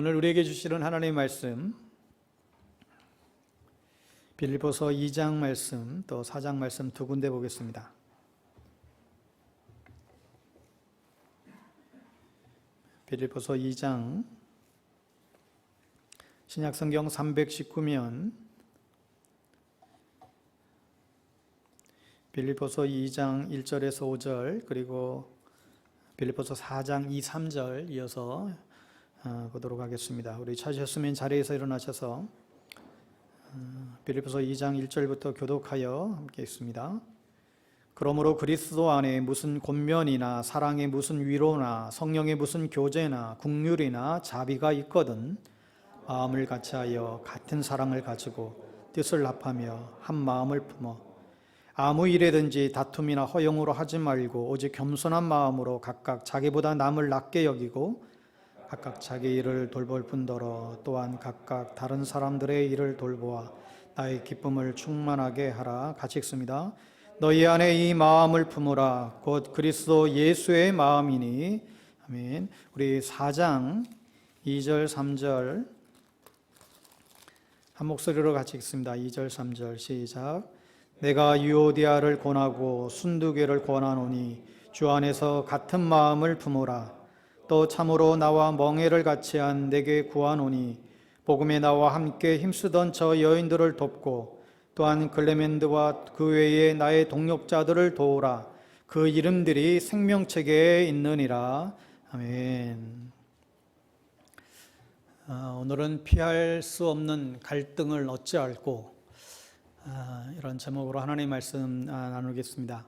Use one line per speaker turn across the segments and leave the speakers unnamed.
오늘 우리에게 주시는 하나님의 말씀, 빌립보서 2장 말씀 또 4장 말씀 두 군데 보겠습니다. 빌립보서 2장 신약성경 319면 빌립보서 2장 1절에서 5절 그리고 빌립보서 4장 2, 3절 이어서 보도록 하겠습니다. 우리 찾으셨으면 자리에서 일어나셔서 빌립보서 2장 1절부터 교독하여 함께 읽습니다. 그러므로 그리스도 안에 무슨 권면이나 사랑의 무슨 위로나 성령의 무슨 교제나 긍휼이나 자비가 있거든 마음을 같이하여 같은 사랑을 가지고 뜻을 합하며 한 마음을 품어 아무 일에든지 다툼이나 허용으로 하지 말고 오직 겸손한 마음으로 각각 자기보다 남을 낮게 여기고 각각 자기 일을 돌볼 뿐더러 또한 각각 다른 사람들의 일을 돌보아 나의 기쁨을 충만하게 하라. 같이 읽습니다. 너희 안에 이 마음을 품으라. 곧 그리스도 예수의 마음이니. 아멘. 우리 4장 2절 3절 한 목소리로 같이 읽습니다. 2절 3절 시작. 내가 유오디아를 권하고 순두개를 권하노니 주 안에서 같은 마음을 품으라. 또 참으로 나와 멍에를 같이 한 내게 구하노니 복음에 나와 함께 힘쓰던 저 여인들을 돕고 또한 클레멘드와 그 외에 나의 동역자들을 도우라. 그 이름들이 생명책에 있느니라. 아멘. 오늘은 피할 수 없는 갈등을 어찌할꼬 이런 제목으로 하나님의 말씀 나누겠습니다.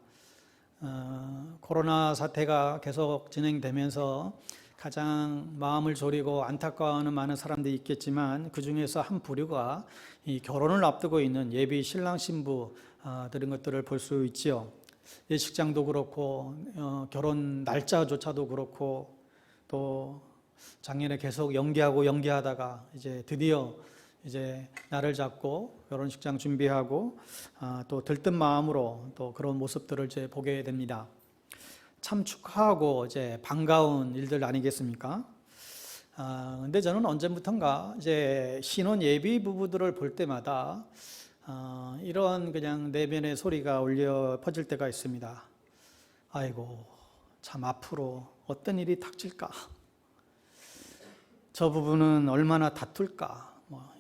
코로나 사태가 계속 진행되면서 가장 마음을 졸이고 안타까워하는 많은 사람들이 있겠지만 그 중에서 한 부류가 이 결혼을 앞두고 있는 예비 신랑 신부 들은 것들을 볼 수 있지요. 예식장도 그렇고 결혼 날짜조차도 그렇고 또 작년에 계속 연기하다가 이제 드디어 이제 날을 잡고 결혼식장 준비하고 또 들뜬 마음으로 또 그런 모습들을 이제 보게 됩니다. 참 축하하고 이제 반가운 일들 아니겠습니까? 근데 저는 언제부턴가 이제 신혼 예비 부부들을 볼 때마다 이런 그냥 내면의 소리가 울려 퍼질 때가 있습니다. 아이고, 참 앞으로 어떤 일이 닥칠까? 저 부부는 얼마나 다툴까?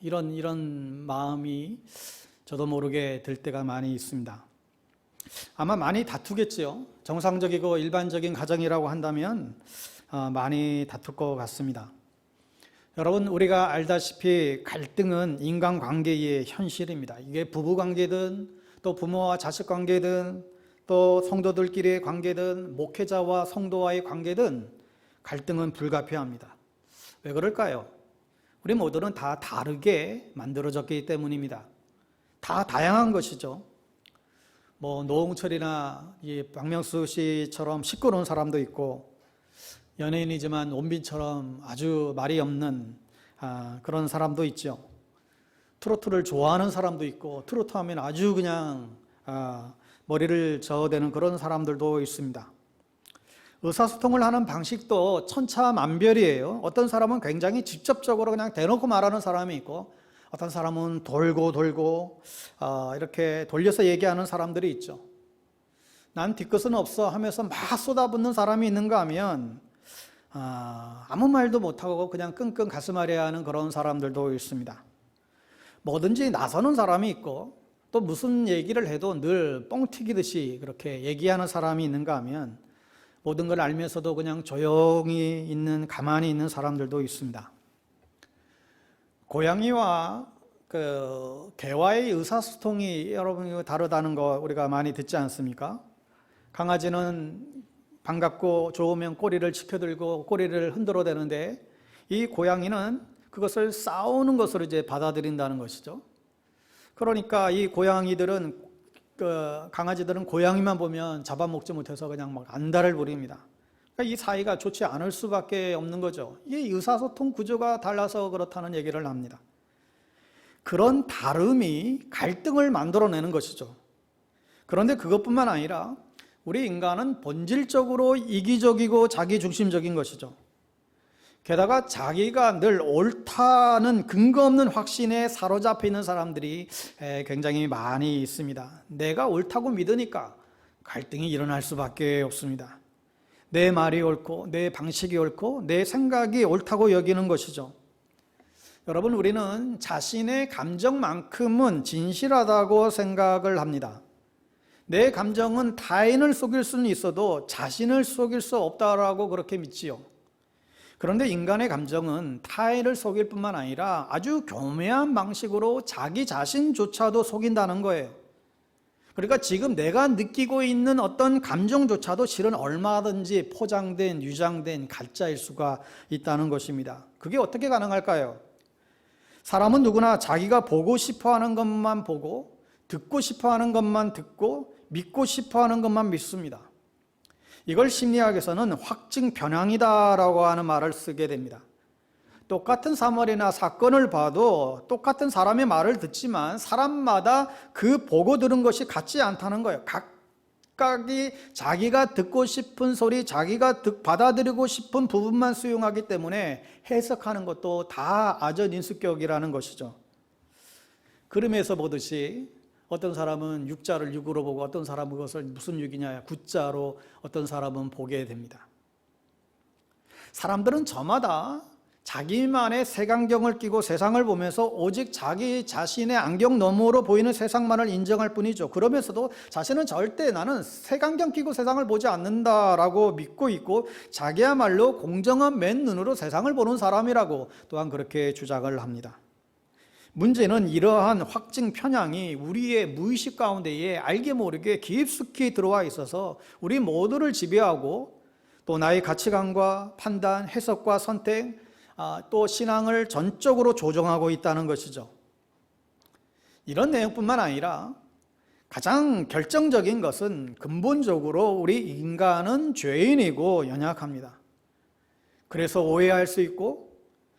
이런 마음이 저도 모르게 들 때가 많이 있습니다. 아마 많이 다투겠지요. 정상적이고 일반적인 가정이라고 한다면 많이 다툴 것 같습니다. 여러분, 우리가 알다시피 갈등은 인간관계의 현실입니다. 이게 부부관계든 또 부모와 자식 관계든 또 성도들끼리의 관계든 목회자와 성도와의 관계든 갈등은 불가피합니다. 왜 그럴까요? 우리 모두는 다 다르게 만들어졌기 때문입니다. 다 다양한 것이죠. 노홍철이나 박명수 씨처럼 시끄러운 사람도 있고 연예인이지만 원빈처럼 아주 말이 없는 그런 사람도 있죠. 트로트를 좋아하는 사람도 있고 트로트 하면 아주 그냥 머리를 저어대는 그런 사람들도 있습니다. 의사소통을 하는 방식도 천차만별이에요. 어떤 사람은 굉장히 직접적으로 그냥 대놓고 말하는 사람이 있고 어떤 사람은 돌고 이렇게 돌려서 얘기하는 사람들이 있죠. 난 뒤끝은 없어 하면서 막 쏟아붓는 사람이 있는가 하면 아무 말도 못하고 그냥 끙끙 가슴 앓아야 하는 그런 사람들도 있습니다. 뭐든지 나서는 사람이 있고 또 무슨 얘기를 해도 늘 뻥튀기듯이 그렇게 얘기하는 사람이 있는가 하면 모든 걸 알면서도 그냥 조용히 있는 가만히 있는 사람들도 있습니다. 고양이와 개와의 의사소통이 여러분 다르다는 거 우리가 많이 듣지 않습니까? 강아지는 반갑고 좋으면 꼬리를 치켜들고 꼬리를 흔들어 대는데 이 고양이는 그것을 싸우는 것으로 이제 받아들인다는 것이죠. 그러니까 이 고양이들은 강아지들은 고양이만 보면 잡아먹지 못해서 그냥 막 안달을 부립니다. 그러니까 이 사이가 좋지 않을 수밖에 없는 거죠. 이 의사소통 구조가 달라서 그렇다는 얘기를 합니다. 그런 다름이 갈등을 만들어내는 것이죠. 그런데 그것뿐만 아니라 우리 인간은 본질적으로 이기적이고 자기중심적인 것이죠. 게다가 자기가 늘 옳다는 근거 없는 확신에 사로잡혀 있는 사람들이 굉장히 많이 있습니다. 내가 옳다고 믿으니까 갈등이 일어날 수밖에 없습니다. 내 말이 옳고 내 방식이 옳고 내 생각이 옳다고 여기는 것이죠. 여러분, 우리는 자신의 감정만큼은 진실하다고 생각을 합니다. 내 감정은 타인을 속일 수는 있어도 자신을 속일 수 없다라고 그렇게 믿지요. 그런데 인간의 감정은 타인을 속일 뿐만 아니라 아주 교묘한 방식으로 자기 자신조차도 속인다는 거예요. 그러니까 지금 내가 느끼고 있는 어떤 감정조차도 실은 얼마든지 포장된, 유장된 가짜일 수가 있다는 것입니다. 그게 어떻게 가능할까요? 사람은 누구나 자기가 보고 싶어 하는 것만 보고, 듣고 싶어 하는 것만 듣고, 믿고 싶어 하는 것만 믿습니다. 이걸 심리학에서는 확증 편향이다라고 하는 말을 쓰게 됩니다. 똑같은 사물이나 사건을 봐도 똑같은 사람의 말을 듣지만 사람마다 그 보고 들은 것이 같지 않다는 거예요. 각각이 자기가 듣고 싶은 소리, 자기가 받아들이고 싶은 부분만 수용하기 때문에 해석하는 것도 다 아전인수격이라는 것이죠. 그림에서 보듯이 어떤 사람은 육자를 육으로 보고 어떤 사람은 그것을 무슨 육이냐, 구자로 어떤 사람은 보게 됩니다. 사람들은 저마다 자기만의 색안경을 끼고 세상을 보면서 오직 자기 자신의 안경 너머로 보이는 세상만을 인정할 뿐이죠. 그러면서도 자신은 절대 나는 색안경 끼고 세상을 보지 않는다라고 믿고 있고 자기야말로 공정한 맨눈으로 세상을 보는 사람이라고 또한 그렇게 주장을 합니다. 문제는 이러한 확증 편향이 우리의 무의식 가운데에 알게 모르게 깊숙이 들어와 있어서 우리 모두를 지배하고 또 나의 가치관과 판단, 해석과 선택, 또 신앙을 전적으로 조종하고 있다는 것이죠. 이런 내용뿐만 아니라 가장 결정적인 것은 근본적으로 우리 인간은 죄인이고 연약합니다. 그래서 오해할 수 있고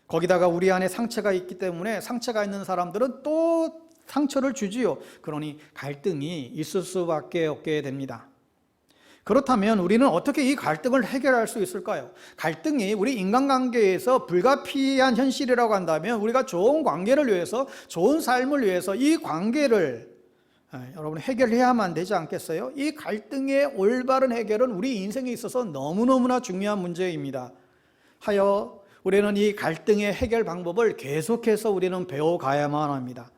거기다가 우리 안에 상처가 있기 때문에 상처가 있는 사람들은 또 상처를 주지요. 그러니 갈등이 있을 수밖에 없게 됩니다. 그렇다면 우리는 어떻게 이 갈등을 해결할 수 있을까요? 갈등이 우리 인간관계에서 불가피한 현실이라고 한다면 우리가 좋은 관계를 위해서, 좋은 삶을 위해서 이 관계를 여러분 해결해야만 되지 않겠어요? 이 갈등의 올바른 해결은 우리 인생에 있어서 너무너무나 중요한 문제입니다. 하여 우리는 이 갈등의 해결 방법을 계속해서 우리는 배워가야만 합니다.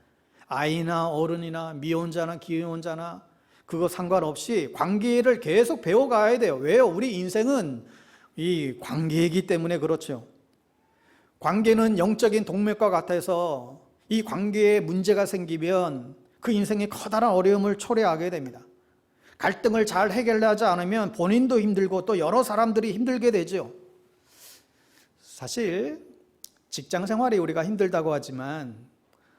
아이나 어른이나 미혼자나 기혼자나 그거 상관없이 관계를 계속 배워가야 돼요. 왜요? 우리 인생은 이 관계이기 때문에 그렇죠. 관계는 영적인 동맥과 같아서 이 관계에 문제가 생기면 그 인생에 커다란 어려움을 초래하게 됩니다. 갈등을 잘 해결하지 않으면 본인도 힘들고 또 여러 사람들이 힘들게 되죠. 사실 직장 생활이 우리가 힘들다고 하지만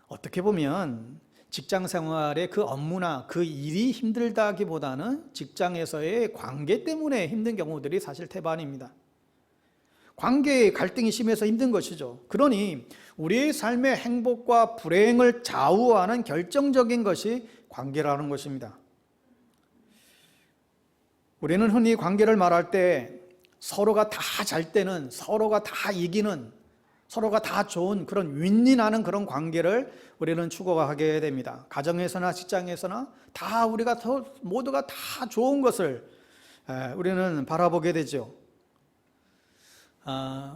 어떻게 보면 직장 생활의 그 업무나 그 일이 힘들다기보다는 직장에서의 관계 때문에 힘든 경우들이 사실 태반입니다. 관계의 갈등이 심해서 힘든 것이죠. 그러니 우리의 삶의 행복과 불행을 좌우하는 결정적인 것이 관계라는 것입니다. 우리는 흔히 관계를 말할 때 서로가 다 잘 때는, 서로가 다 이기는, 서로가 다 좋은 그런 윈윈하는 그런 관계를 우리는 추구하게 됩니다. 가정에서나 직장에서나 다 우리가 모두가 다 좋은 것을 우리는 바라보게 되죠.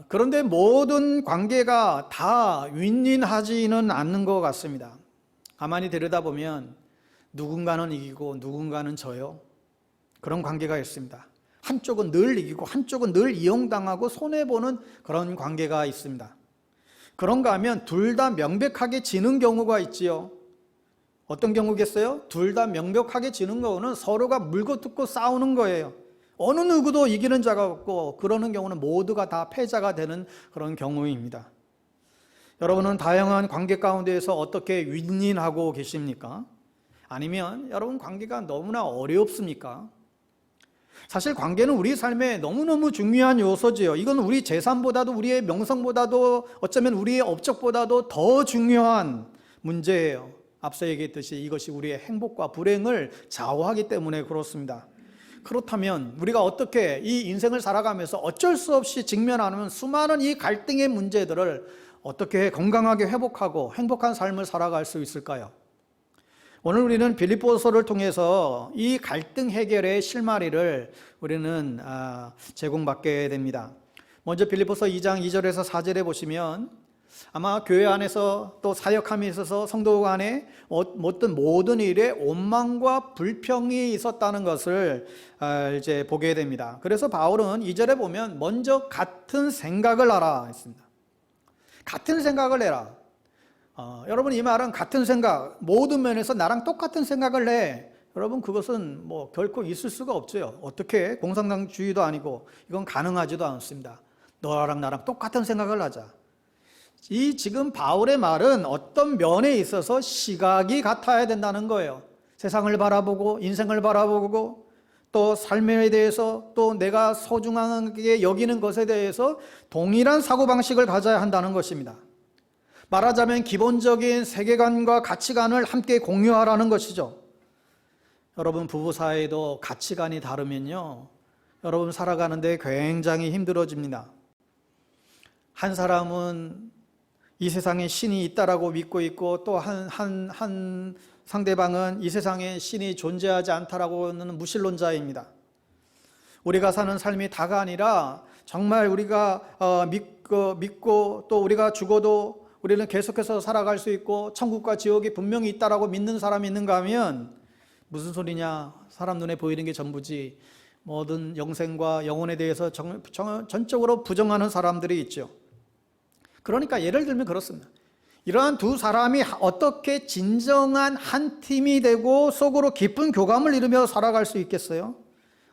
그런데 모든 관계가 다 윈윈하지는 않는 것 같습니다. 가만히 들여다보면 누군가는 이기고 누군가는 져요. 그런 관계가 있습니다. 한쪽은 늘 이기고 한쪽은 늘 이용당하고 손해보는 그런 관계가 있습니다. 그런가 하면 둘 다 명백하게 지는 경우가 있지요. 어떤 경우겠어요? 둘 다 명백하게 지는 경우는 서로가 물고 뜯고 싸우는 거예요. 어느 누구도 이기는 자가 없고 그러는 경우는 모두가 다 패자가 되는 그런 경우입니다. 여러분은 다양한 관계 가운데에서 어떻게 윈윈하고 계십니까? 아니면 여러분 관계가 너무나 어렵습니까? 사실 관계는 우리 삶에 너무너무 중요한 요소지요. 이건 우리 재산보다도 우리의 명성보다도 어쩌면 우리의 업적보다도 더 중요한 문제예요. 앞서 얘기했듯이 이것이 우리의 행복과 불행을 좌우하기 때문에 그렇습니다. 그렇다면 우리가 어떻게 이 인생을 살아가면서 어쩔 수 없이 직면하는 수많은 이 갈등의 문제들을 어떻게 건강하게 회복하고 행복한 삶을 살아갈 수 있을까요? 오늘 우리는 빌립보서를 통해서 이 갈등 해결의 실마리를 우리는 제공받게 됩니다. 먼저 빌립보서 2장 2절에서 4절에 보시면 아마 교회 안에서 또 사역함에 있어서 성도 간에 어떤 모든 일에 원망과 불평이 있었다는 것을 이제 보게 됩니다. 그래서 바울은 2절에 보면 먼저 같은 생각을 하라 했습니다. 같은 생각을 해라. 여러분, 이 말은 같은 생각, 모든 면에서 나랑 똑같은 생각을 해. 여러분, 그것은 뭐 결코 있을 수가 없죠. 어떻게? 공산당주의도 아니고 이건 가능하지도 않습니다. 너랑 나랑 똑같은 생각을 하자. 이 지금 바울의 말은 어떤 면에 있어서 시각이 같아야 된다는 거예요. 세상을 바라보고 인생을 바라보고 또 삶에 대해서 또 내가 소중하게 여기는 것에 대해서 동일한 사고방식을 가져야 한다는 것입니다. 말하자면 기본적인 세계관과 가치관을 함께 공유하라는 것이죠. 여러분, 부부 사이에도 가치관이 다르면요, 여러분 살아가는데 굉장히 힘들어집니다. 한 사람은 이 세상에 신이 있다라고 믿고 있고 또 한 상대방은 이 세상에 신이 존재하지 않다라고는 무신론자입니다. 우리가 사는 삶이 다가 아니라 정말 우리가 믿고 또 우리가 죽어도 우리는 계속해서 살아갈 수 있고 천국과 지옥이 분명히 있다라고 믿는 사람이 있는가 하면 무슨 소리냐, 사람 눈에 보이는 게 전부지, 모든 영생과 영혼에 대해서 전적으로 부정하는 사람들이 있죠. 그러니까 예를 들면 그렇습니다. 이러한 두 사람이 어떻게 진정한 한 팀이 되고 속으로 깊은 교감을 이루며 살아갈 수 있겠어요?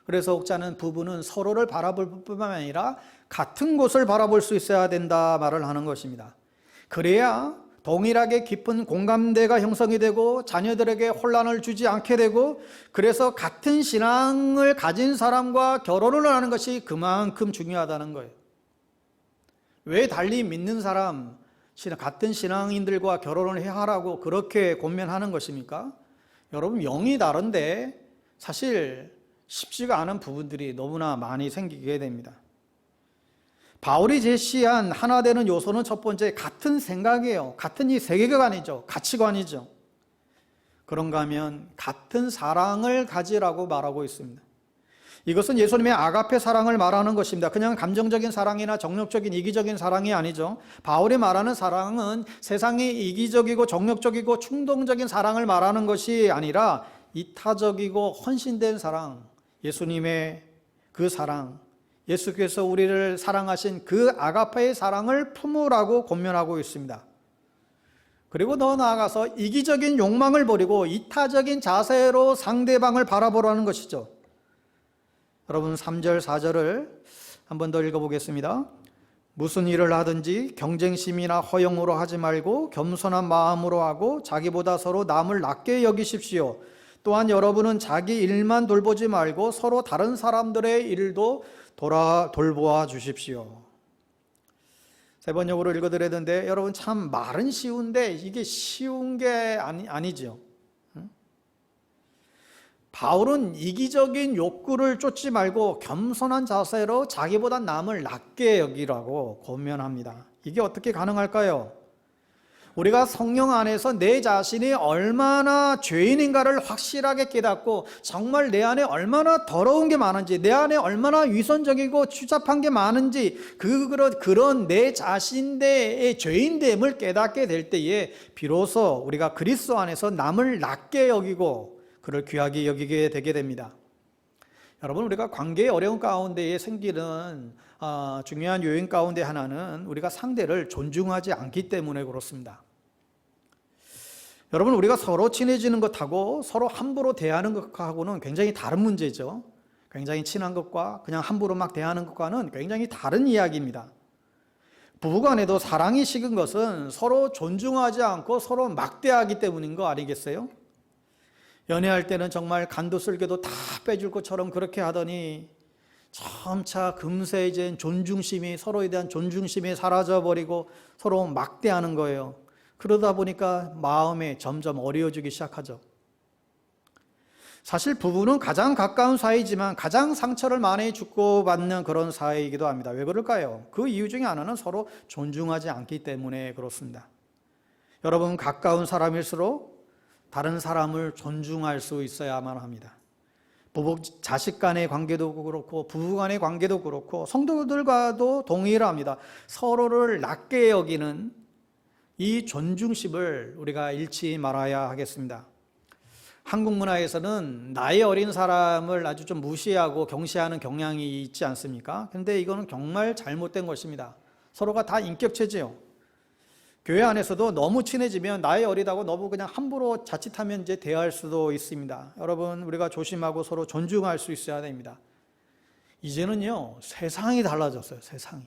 그래서 혹자는 부부는 서로를 바라볼 뿐만 아니라 같은 곳을 바라볼 수 있어야 된다 말을 하는 것입니다. 그래야 동일하게 깊은 공감대가 형성이 되고 자녀들에게 혼란을 주지 않게 되고, 그래서 같은 신앙을 가진 사람과 결혼을 하는 것이 그만큼 중요하다는 거예요. 왜 달리 믿는 사람, 같은 신앙인들과 결혼을 해야 하라고 그렇게 권면하는 것입니까? 여러분, 영이 다른데 사실 쉽지가 않은 부분들이 너무나 많이 생기게 됩니다. 바울이 제시한 하나 되는 요소는 첫 번째, 같은 생각이에요. 같은 이 세계관이죠. 가치관이죠. 그런가 하면 같은 사랑을 가지라고 말하고 있습니다. 이것은 예수님의 아가페 사랑을 말하는 것입니다. 그냥 감정적인 사랑이나 정욕적인 이기적인 사랑이 아니죠. 바울이 말하는 사랑은 세상의 이기적이고 정욕적이고 충동적인 사랑을 말하는 것이 아니라 이타적이고 헌신된 사랑, 예수님의 그 사랑, 예수께서 우리를 사랑하신 그 아가페의 사랑을 품으라고 권면하고 있습니다. 그리고 더 나아가서 이기적인 욕망을 버리고 이타적인 자세로 상대방을 바라보라는 것이죠. 여러분, 3절 4절을 한 번 더 읽어보겠습니다. 무슨 일을 하든지 경쟁심이나 허영으로 하지 말고 겸손한 마음으로 하고 자기보다 서로 남을 낮게 여기십시오. 또한 여러분은 자기 일만 돌보지 말고 서로 다른 사람들의 일도 돌보아 주십시오. 세 번역으로 읽어드려야 되는데, 여러분, 참 말은 쉬운데 이게 쉬운 게 아니죠. 바울은 이기적인 욕구를 쫓지 말고 겸손한 자세로 자기보다 남을 낮게 여기라고 권면합니다. 이게 어떻게 가능할까요? 우리가 성령 안에서 내 자신이 얼마나 죄인인가를 확실하게 깨닫고 정말 내 안에 얼마나 더러운 게 많은지, 내 안에 얼마나 위선적이고 추잡한 게 많은지, 그런 내 자신의 죄인됨을 깨닫게 될 때에 비로소 우리가 그리스도 안에서 남을 낮게 여기고 그를 귀하게 여기게 되게 됩니다. 여러분, 우리가 관계의 어려운 가운데에 생기는 중요한 요인 가운데 하나는 우리가 상대를 존중하지 않기 때문에 그렇습니다. 여러분, 우리가 서로 친해지는 것하고 서로 함부로 대하는 것하고는 굉장히 다른 문제죠. 굉장히 친한 것과 그냥 함부로 막 대하는 것과는 굉장히 다른 이야기입니다. 부부간에도 사랑이 식은 것은 서로 존중하지 않고 서로 막대하기 때문인 거 아니겠어요? 연애할 때는 정말 간도 쓸개도 다 빼줄 것처럼 그렇게 하더니 점차 금세 이제 서로에 대한 존중심이 사라져버리고 서로 막대하는 거예요. 그러다 보니까 마음이 점점 어려워지기 시작하죠. 사실 부부는 가장 가까운 사이지만 가장 상처를 많이 주고받는 그런 사이이기도 합니다. 왜 그럴까요? 그 이유 중에 하나는 서로 존중하지 않기 때문에 그렇습니다. 여러분, 가까운 사람일수록 다른 사람을 존중할 수 있어야만 합니다. 부부 자식 간의 관계도 그렇고 부부 간의 관계도 그렇고 성도들과도 동일합니다. 서로를 낮게 여기는 이 존중심을 우리가 잃지 말아야 하겠습니다. 한국 문화에서는 나이 어린 사람을 아주 좀 무시하고 경시하는 경향이 있지 않습니까? 근데 이거는 정말 잘못된 것입니다. 서로가 다 인격체지요. 교회 안에서도 너무 친해지면 나이 어리다고 너무 그냥 함부로 자칫하면 이제 대할 수도 있습니다. 여러분, 우리가 조심하고 서로 존중할 수 있어야 됩니다. 이제는요, 세상이 달라졌어요. 세상이.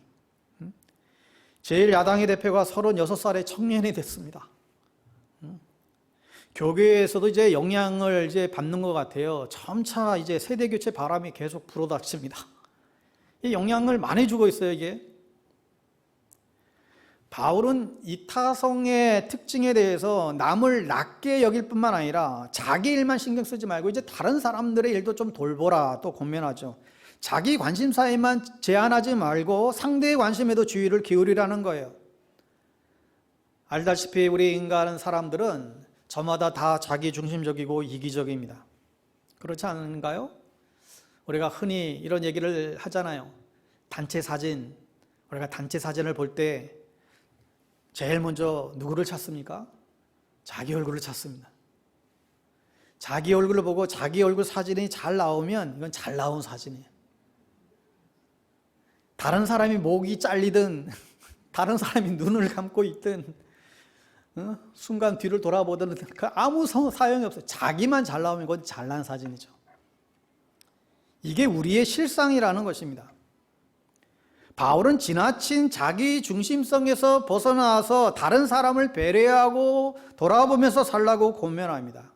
제1야당의 대표가 36살의 청년이 됐습니다. 교회에서도 이제 영향을 이제 받는 것 같아요. 점차 이제 세대 교체 바람이 계속 불어닥칩니다. 이 영향을 많이 주고 있어요, 이게. 바울은 이타성의 특징에 대해서 남을 낮게 여길 뿐만 아니라 자기 일만 신경 쓰지 말고 이제 다른 사람들의 일도 좀 돌보라 또 권면하죠. 자기 관심사에만 제한하지 말고 상대의 관심에도 주의를 기울이라는 거예요. 알다시피 우리 인간 사람들은 저마다 다 자기 중심적이고 이기적입니다. 그렇지 않은가요? 우리가 흔히 이런 얘기를 하잖아요. 단체 사진, 우리가 단체 사진을 볼 때 제일 먼저 누구를 찾습니까? 자기 얼굴을 찾습니다. 자기 얼굴을 보고 자기 얼굴 사진이 잘 나오면 이건 잘 나온 사진이에요. 다른 사람이 목이 잘리든 다른 사람이 눈을 감고 있든 순간 뒤를 돌아보든 아무 사용이 없어요. 자기만 잘 나오면 그건 잘난 사진이죠. 이게 우리의 실상이라는 것입니다. 바울은 지나친 자기 중심성에서 벗어나서 다른 사람을 배려하고 돌아보면서 살라고 권면합니다.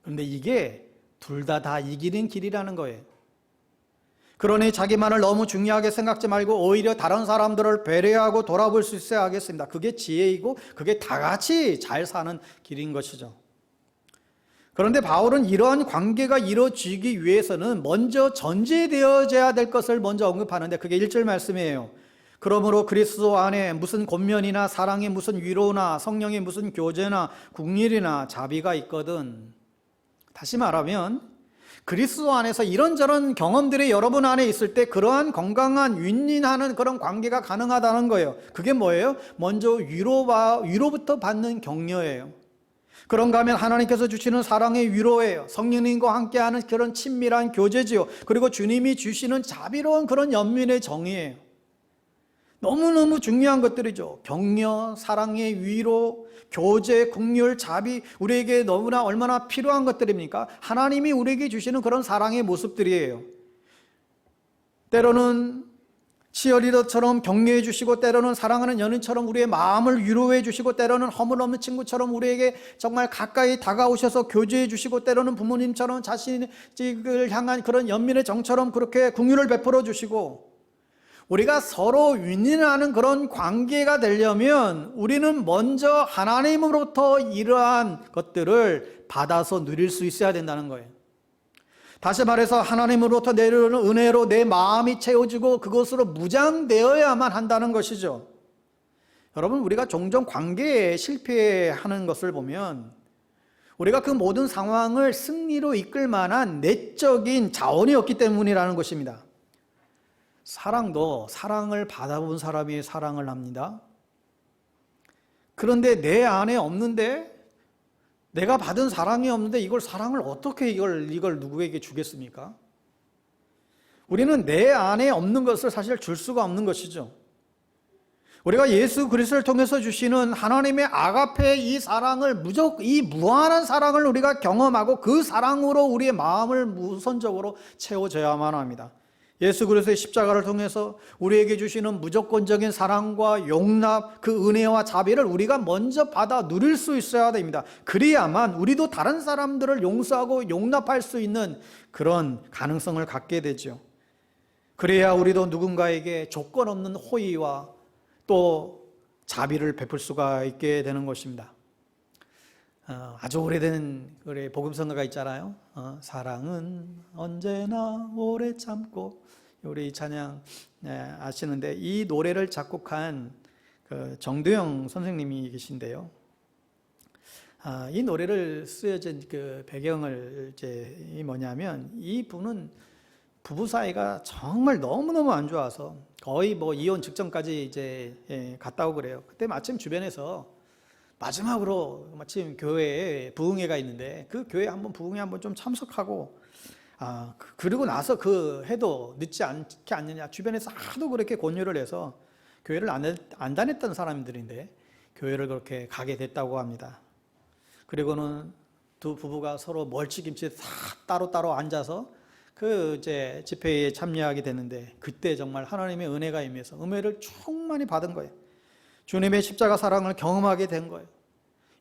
그런데 이게 둘 다 이기는 길이라는 거예요. 그러니 자기만을 너무 중요하게 생각지 말고 오히려 다른 사람들을 배려하고 돌아볼 수 있어야 하겠습니다. 그게 지혜이고 그게 다 같이 잘 사는 길인 것이죠. 그런데 바울은 이러한 관계가 이루어지기 위해서는 먼저 전제되어져야 될 것을 먼저 언급하는데 그게 1절 말씀이에요. 그러므로 그리스도 안에 무슨 권면이나 사랑의 무슨 위로나 성령의 무슨 교제나 국률이나 자비가 있거든. 다시 말하면 그리스도 안에서 이런저런 경험들이 여러분 안에 있을 때 그러한 건강한 윈윈하는 그런 관계가 가능하다는 거예요. 그게 뭐예요? 먼저 위로부터 받는 격려예요. 그런가 하면 하나님께서 주시는 사랑의 위로예요. 성령님과 함께하는 그런 친밀한 교제지요. 그리고 주님이 주시는 자비로운 그런 연민의 정의예요. 너무너무 중요한 것들이죠. 격려, 사랑의 위로, 교제, 긍휼, 자비, 우리에게 너무나 얼마나 필요한 것들입니까? 하나님이 우리에게 주시는 그런 사랑의 모습들이에요. 때로는 치어리더처럼 격려해 주시고 때로는 사랑하는 연인처럼 우리의 마음을 위로해 주시고 때로는 허물없는 친구처럼 우리에게 정말 가까이 다가오셔서 교제해 주시고 때로는 부모님처럼 자식을 향한 그런 연민의 정처럼 그렇게 긍휼을 베풀어 주시고 우리가 서로 윈윈하는 그런 관계가 되려면 우리는 먼저 하나님으로부터 이러한 것들을 받아서 누릴 수 있어야 된다는 거예요. 다시 말해서 하나님으로부터 내려오는 은혜로 내 마음이 채워지고 그것으로 무장되어야만 한다는 것이죠. 여러분, 우리가 종종 관계에 실패하는 것을 보면 우리가 그 모든 상황을 승리로 이끌 만한 내적인 자원이 없기 때문이라는 것입니다. 사랑도 사랑을 받아본 사람이 사랑을 합니다. 그런데 내 안에 없는데 내가 받은 사랑이 없는데 이걸 사랑을 어떻게 이걸 누구에게 주겠습니까? 우리는 내 안에 없는 것을 사실 줄 수가 없는 것이죠. 우리가 예수 그리스도를 통해서 주시는 하나님의 아가페 이 사랑을 이 무한한 사랑을 우리가 경험하고 그 사랑으로 우리의 마음을 우선적으로 채워져야만 합니다. 예수 그리스도의 십자가를 통해서 우리에게 주시는 무조건적인 사랑과 용납, 그 은혜와 자비를 우리가 먼저 받아 누릴 수 있어야 됩니다. 그래야만 우리도 다른 사람들을 용서하고 용납할 수 있는 그런 가능성을 갖게 되죠. 그래야 우리도 누군가에게 조건 없는 호의와 또 자비를 베풀 수가 있게 되는 것입니다. 아주 오래된 우리 복음성가가 있잖아요. 사랑은 언제나 오래 참고, 우리 찬양 아시는데, 이 노래를 작곡한 그 정두영 선생님이 계신데요. 이 노래를 쓰여진 그 배경을 이제 뭐냐면, 이 분은 부부 사이가 정말 너무너무 안 좋아서 거의 뭐 이혼 직전까지 이제 갔다고 그래요. 그때 마침 주변에서 마지막으로 마침 교회에 부흥회가 있는데, 그 교회 부흥회 한번 좀 참석하고, 그리고 나서 그 해도 늦지 않게 않느냐, 주변에서 하도 그렇게 권유를 해서 교회를 안 다녔던 사람들인데 교회를 그렇게 가게 됐다고 합니다. 그리고는 두 부부가 서로 멀찌김치 따로따로 앉아서 그 이제 집회에 참여하게 되는데, 그때 정말 하나님의 은혜가 임해서 은혜를 충만히 받은 거예요. 주님의 십자가 사랑을 경험하게 된 거예요.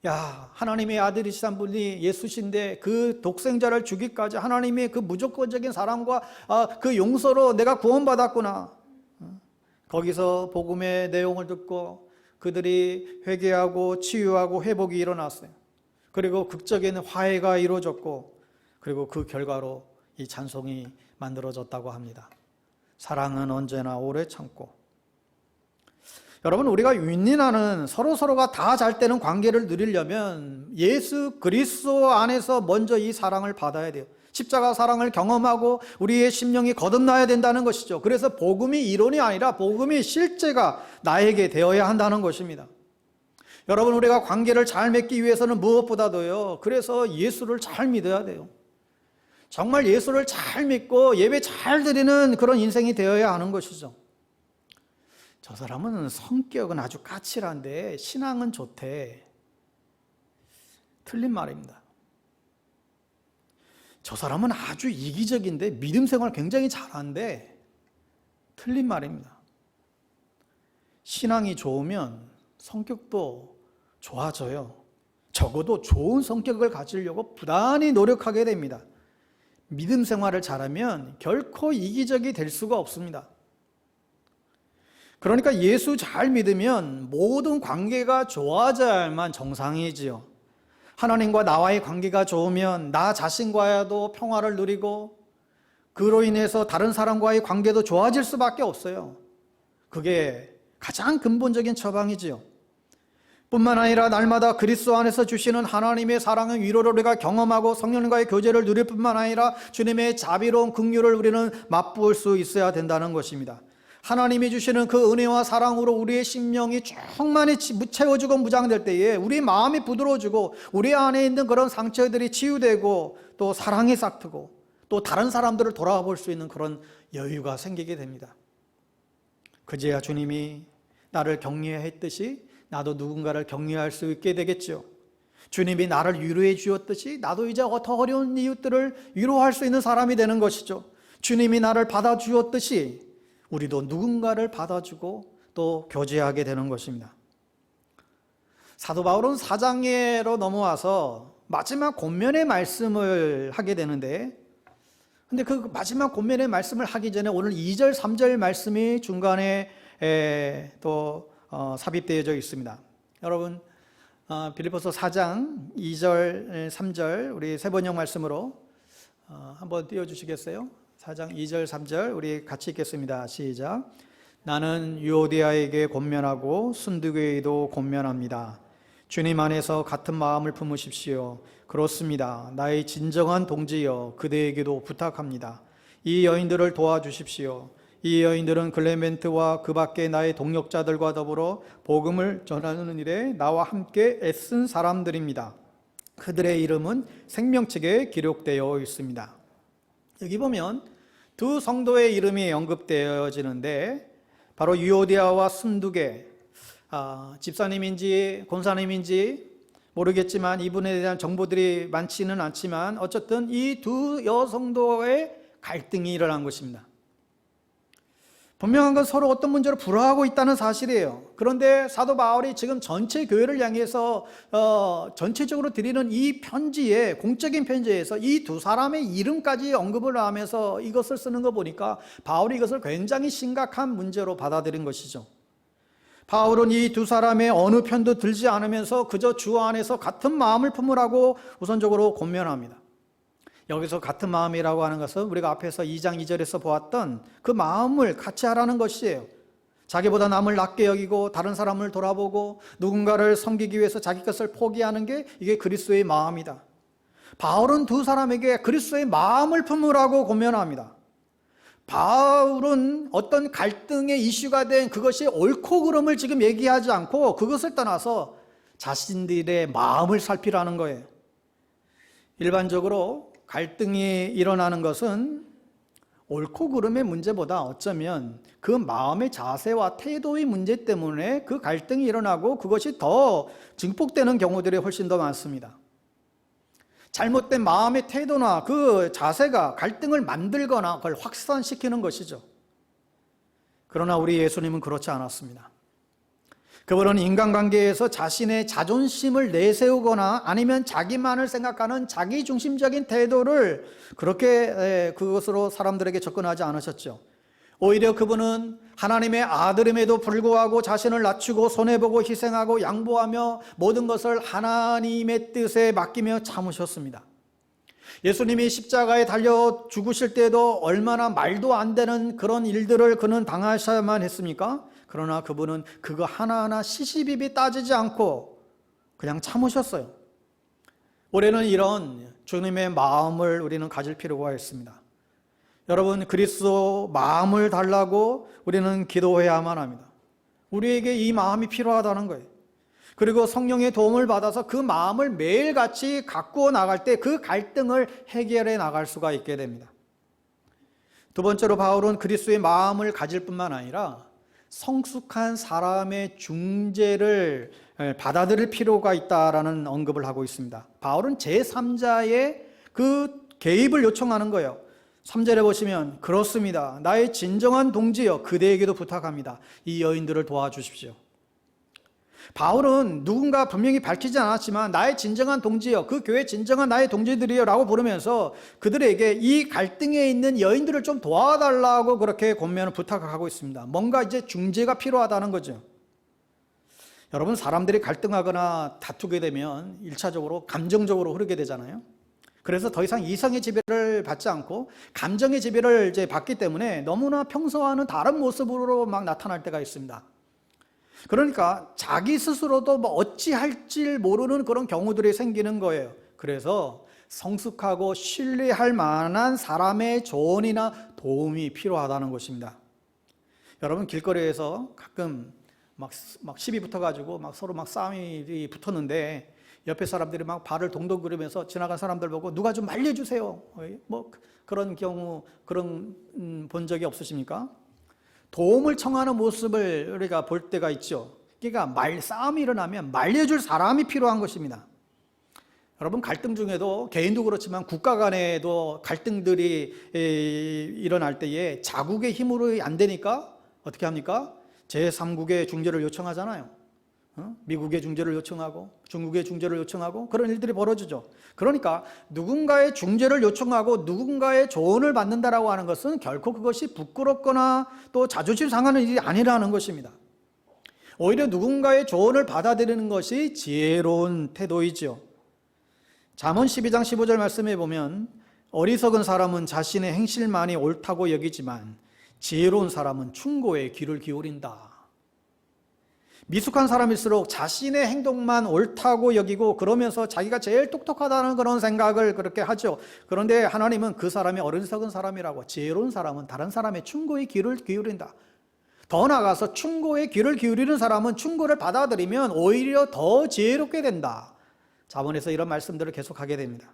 야, 하나님의 아들이신 분이 예수신데 그 독생자를 주기까지 하나님의 그 무조건적인 사랑과 그 용서로 내가 구원받았구나. 거기서 복음의 내용을 듣고 그들이 회개하고 치유하고 회복이 일어났어요. 그리고 극적인 화해가 이루어졌고, 그리고 그 결과로 이 찬송이 만들어졌다고 합니다. 사랑은 언제나 오래 참고. 여러분, 우리가 윈윈하는 서로가 다 잘 되는 관계를 누리려면 예수 그리스도 안에서 먼저 이 사랑을 받아야 돼요. 십자가 사랑을 경험하고 우리의 심령이 거듭나야 된다는 것이죠. 그래서 복음이 이론이 아니라 복음이 실제가 나에게 되어야 한다는 것입니다. 여러분, 우리가 관계를 잘 맺기 위해서는 무엇보다도요, 그래서 예수를 잘 믿어야 돼요. 정말 예수를 잘 믿고 예배 잘 드리는 그런 인생이 되어야 하는 것이죠. 저 사람은 성격은 아주 까칠한데 신앙은 좋대. 틀린 말입니다. 저 사람은 아주 이기적인데 믿음 생활 굉장히 잘하는데, 틀린 말입니다. 신앙이 좋으면 성격도 좋아져요. 적어도 좋은 성격을 가지려고 부단히 노력하게 됩니다. 믿음 생활을 잘하면 결코 이기적이 될 수가 없습니다. 그러니까 예수 잘 믿으면 모든 관계가 좋아져야만 정상이지요. 하나님과 나와의 관계가 좋으면 나 자신과도 평화를 누리고, 그로 인해서 다른 사람과의 관계도 좋아질 수밖에 없어요. 그게 가장 근본적인 처방이지요. 뿐만 아니라 날마다 그리스도 안에서 주시는 하나님의 사랑의 위로를 우리가 경험하고 성령과의 교제를 누릴 뿐만 아니라 주님의 자비로운 긍휼을 우리는 맛볼 수 있어야 된다는 것입니다. 하나님이 주시는 그 은혜와 사랑으로 우리의 심령이 충만히 채워지고 무장될 때에 우리 마음이 부드러워지고 우리 안에 있는 그런 상처들이 치유되고 또 사랑이 싹트고 또 다른 사람들을 돌아볼 수 있는 그런 여유가 생기게 됩니다. 그제야 주님이 나를 격려했듯이 나도 누군가를 격려할 수 있게 되겠죠. 주님이 나를 위로해 주었듯이 나도 이제 더 어려운 이웃들을 위로할 수 있는 사람이 되는 것이죠. 주님이 나를 받아주었듯이 우리도 누군가를 받아주고 또 교제하게 되는 것입니다. 사도 바울은 4장으로 넘어와서 마지막 권면의 말씀을 하게 되는데, 근데 그 마지막 권면의 말씀을 하기 전에 오늘 2절, 3절 말씀이 중간에 또 삽입되어져 있습니다. 여러분, 빌립보서 4장 2절, 3절 우리 세 번역 말씀으로 한번 띄워주시겠어요? 4장 2절 3절 우리 같이 읽겠습니다. 시작. 나는 유오디아에게 권면하고 순두교에도 권면합니다. 주님 안에서 같은 마음을 품으십시오. 그렇습니다. 나의 진정한 동지여 그대에게도 부탁합니다. 이 여인들을 도와주십시오. 이 여인들은 클레멘트와 그 밖에 나의 동역자들과 더불어 복음을 전하는 일에 나와 함께 애쓴 사람들입니다. 그들의 이름은 생명책에 기록되어 있습니다. 여기 보면 두 성도의 이름이 언급되어지는데, 바로 유오디아와 순두계, 집사님인지 권사님인지 모르겠지만 이분에 대한 정보들이 많지는 않지만 어쨌든 이 두 여성도의 갈등이 일어난 것입니다. 분명한 건 서로 어떤 문제로 불화하고 있다는 사실이에요. 그런데 사도 바울이 지금 전체 교회를 향해서 전체적으로 드리는 이 편지에, 공적인 편지에서 이 두 사람의 이름까지 언급을 하면서 이것을 쓰는 거 보니까 바울이 이것을 굉장히 심각한 문제로 받아들인 것이죠. 바울은 이 두 사람의 어느 편도 들지 않으면서 그저 주 안에서 같은 마음을 품으라고 우선적으로 권면합니다. 여기서 같은 마음이라고 하는 것은 우리가 앞에서 2장 2절에서 보았던 그 마음을 같이 하라는 것이에요. 자기보다 남을 낮게 여기고 다른 사람을 돌아보고 누군가를 섬기기 위해서 자기 것을 포기하는 게 이게 그리스도의 마음이다. 바울은 두 사람에게 그리스도의 마음을 품으라고 권면합니다. 바울은 어떤 갈등의 이슈가 된 그것이 옳고 그름을 지금 얘기하지 않고 그것을 떠나서 자신들의 마음을 살피라는 거예요. 일반적으로 갈등이 일어나는 것은 옳고 그름의 문제보다 어쩌면 그 마음의 자세와 태도의 문제 때문에 그 갈등이 일어나고 그것이 더 증폭되는 경우들이 훨씬 더 많습니다. 잘못된 마음의 태도나 그 자세가 갈등을 만들거나 그걸 확산시키는 것이죠. 그러나 우리 예수님은 그렇지 않았습니다. 그분은 인간관계에서 자신의 자존심을 내세우거나 아니면 자기만을 생각하는 자기중심적인 태도를 그렇게 그것으로 사람들에게 접근하지 않으셨죠. 오히려 그분은 하나님의 아들임에도 불구하고 자신을 낮추고 손해보고 희생하고 양보하며 모든 것을 하나님의 뜻에 맡기며 참으셨습니다. 예수님이 십자가에 달려 죽으실 때도 얼마나 말도 안 되는 그런 일들을 그는 당하셔야만 했습니까? 그러나 그분은 그거 하나하나 시시비비 따지지 않고 그냥 참으셨어요. 올해는 이런 주님의 마음을 우리는 가질 필요가 있습니다. 여러분, 그리스도 마음을 달라고 우리는 기도해야만 합니다. 우리에게 이 마음이 필요하다는 거예요. 그리고 성령의 도움을 받아서 그 마음을 매일같이 가꾸어 나갈 때 그 갈등을 해결해 나갈 수가 있게 됩니다. 두 번째로 바울은 그리스도의 마음을 가질 뿐만 아니라 성숙한 사람의 중재를 받아들일 필요가 있다라는 언급을 하고 있습니다. 바울은 제3자의 그 개입을 요청하는 거예요. 3절에 보시면 그렇습니다. 나의 진정한 동지여 그대에게도 부탁합니다. 이 여인들을 도와주십시오. 바울은 누군가 분명히 밝히지 않았지만 나의 진정한 동지여, 그 교회 진정한 나의 동지들이여 라고 부르면서 그들에게 이 갈등에 있는 여인들을 좀 도와달라고 그렇게 권면을 부탁하고 있습니다. 뭔가 이제 중재가 필요하다는 거죠. 여러분, 사람들이 갈등하거나 다투게 되면 1차적으로 감정적으로 흐르게 되잖아요. 그래서 더 이상 이성의 지배를 받지 않고 감정의 지배를 이제 받기 때문에 너무나 평소와는 다른 모습으로 막 나타날 때가 있습니다. 그러니까 자기 스스로도 뭐 어찌할지 모르는 그런 경우들이 생기는 거예요. 그래서 성숙하고 신뢰할 만한 사람의 조언이나 도움이 필요하다는 것입니다. 여러분, 길거리에서 가끔 막 시비 붙어가지고 막 서로 막 싸움이 붙었는데 옆에 사람들이 막 발을 동동 구르면서 지나간 사람들 보고 누가 좀 말려주세요. 뭐 그런 경우 본 적이 없으십니까? 도움을 청하는 모습을 우리가 볼 때가 있죠. 그러니까 싸움이 일어나면 말려줄 사람이 필요한 것입니다. 여러분, 갈등 중에도 개인도 그렇지만 국가 간에도 갈등들이 일어날 때에 자국의 힘으로 안 되니까 어떻게 합니까? 제3국의 중재를 요청하잖아요. 미국의 중재를 요청하고 중국의 중재를 요청하고 그런 일들이 벌어지죠. 그러니까 누군가의 중재를 요청하고 누군가의 조언을 받는다라고 하는 것은 결코 그것이 부끄럽거나 또 자존심 상하는 일이 아니라는 것입니다. 오히려 누군가의 조언을 받아들이는 것이 지혜로운 태도이죠. 잠언 12장 15절 말씀에 보면 어리석은 사람은 자신의 행실만이 옳다고 여기지만 지혜로운 사람은 충고에 귀를 기울인다. 미숙한 사람일수록 자신의 행동만 옳다고 여기고 그러면서 자기가 제일 똑똑하다는 그런 생각을 그렇게 하죠. 그런데 하나님은 그 사람이 어리석은 사람이라고, 지혜로운 사람은 다른 사람의 충고에 귀를 기울인다. 더 나아가서 충고에 귀를 기울이는 사람은 충고를 받아들이면 오히려 더 지혜롭게 된다. 자문에서 이런 말씀들을 계속하게 됩니다.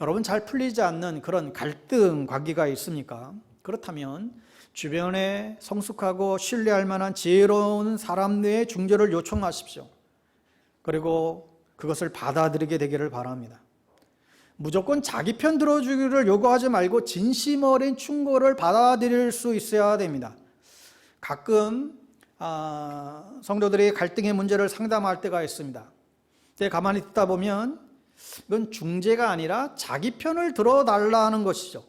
여러분, 잘 풀리지 않는 그런 갈등 관계가 있습니까? 그렇다면 주변에 성숙하고 신뢰할 만한 지혜로운 사람의 중재를 요청하십시오. 그리고 그것을 받아들이게 되기를 바랍니다. 무조건 자기 편 들어주기를 요구하지 말고 진심 어린 충고를 받아들일 수 있어야 됩니다. 가끔 성도들이 갈등의 문제를 상담할 때가 있습니다. 가만히 듣다 보면 이건 중재가 아니라 자기 편을 들어달라는 것이죠.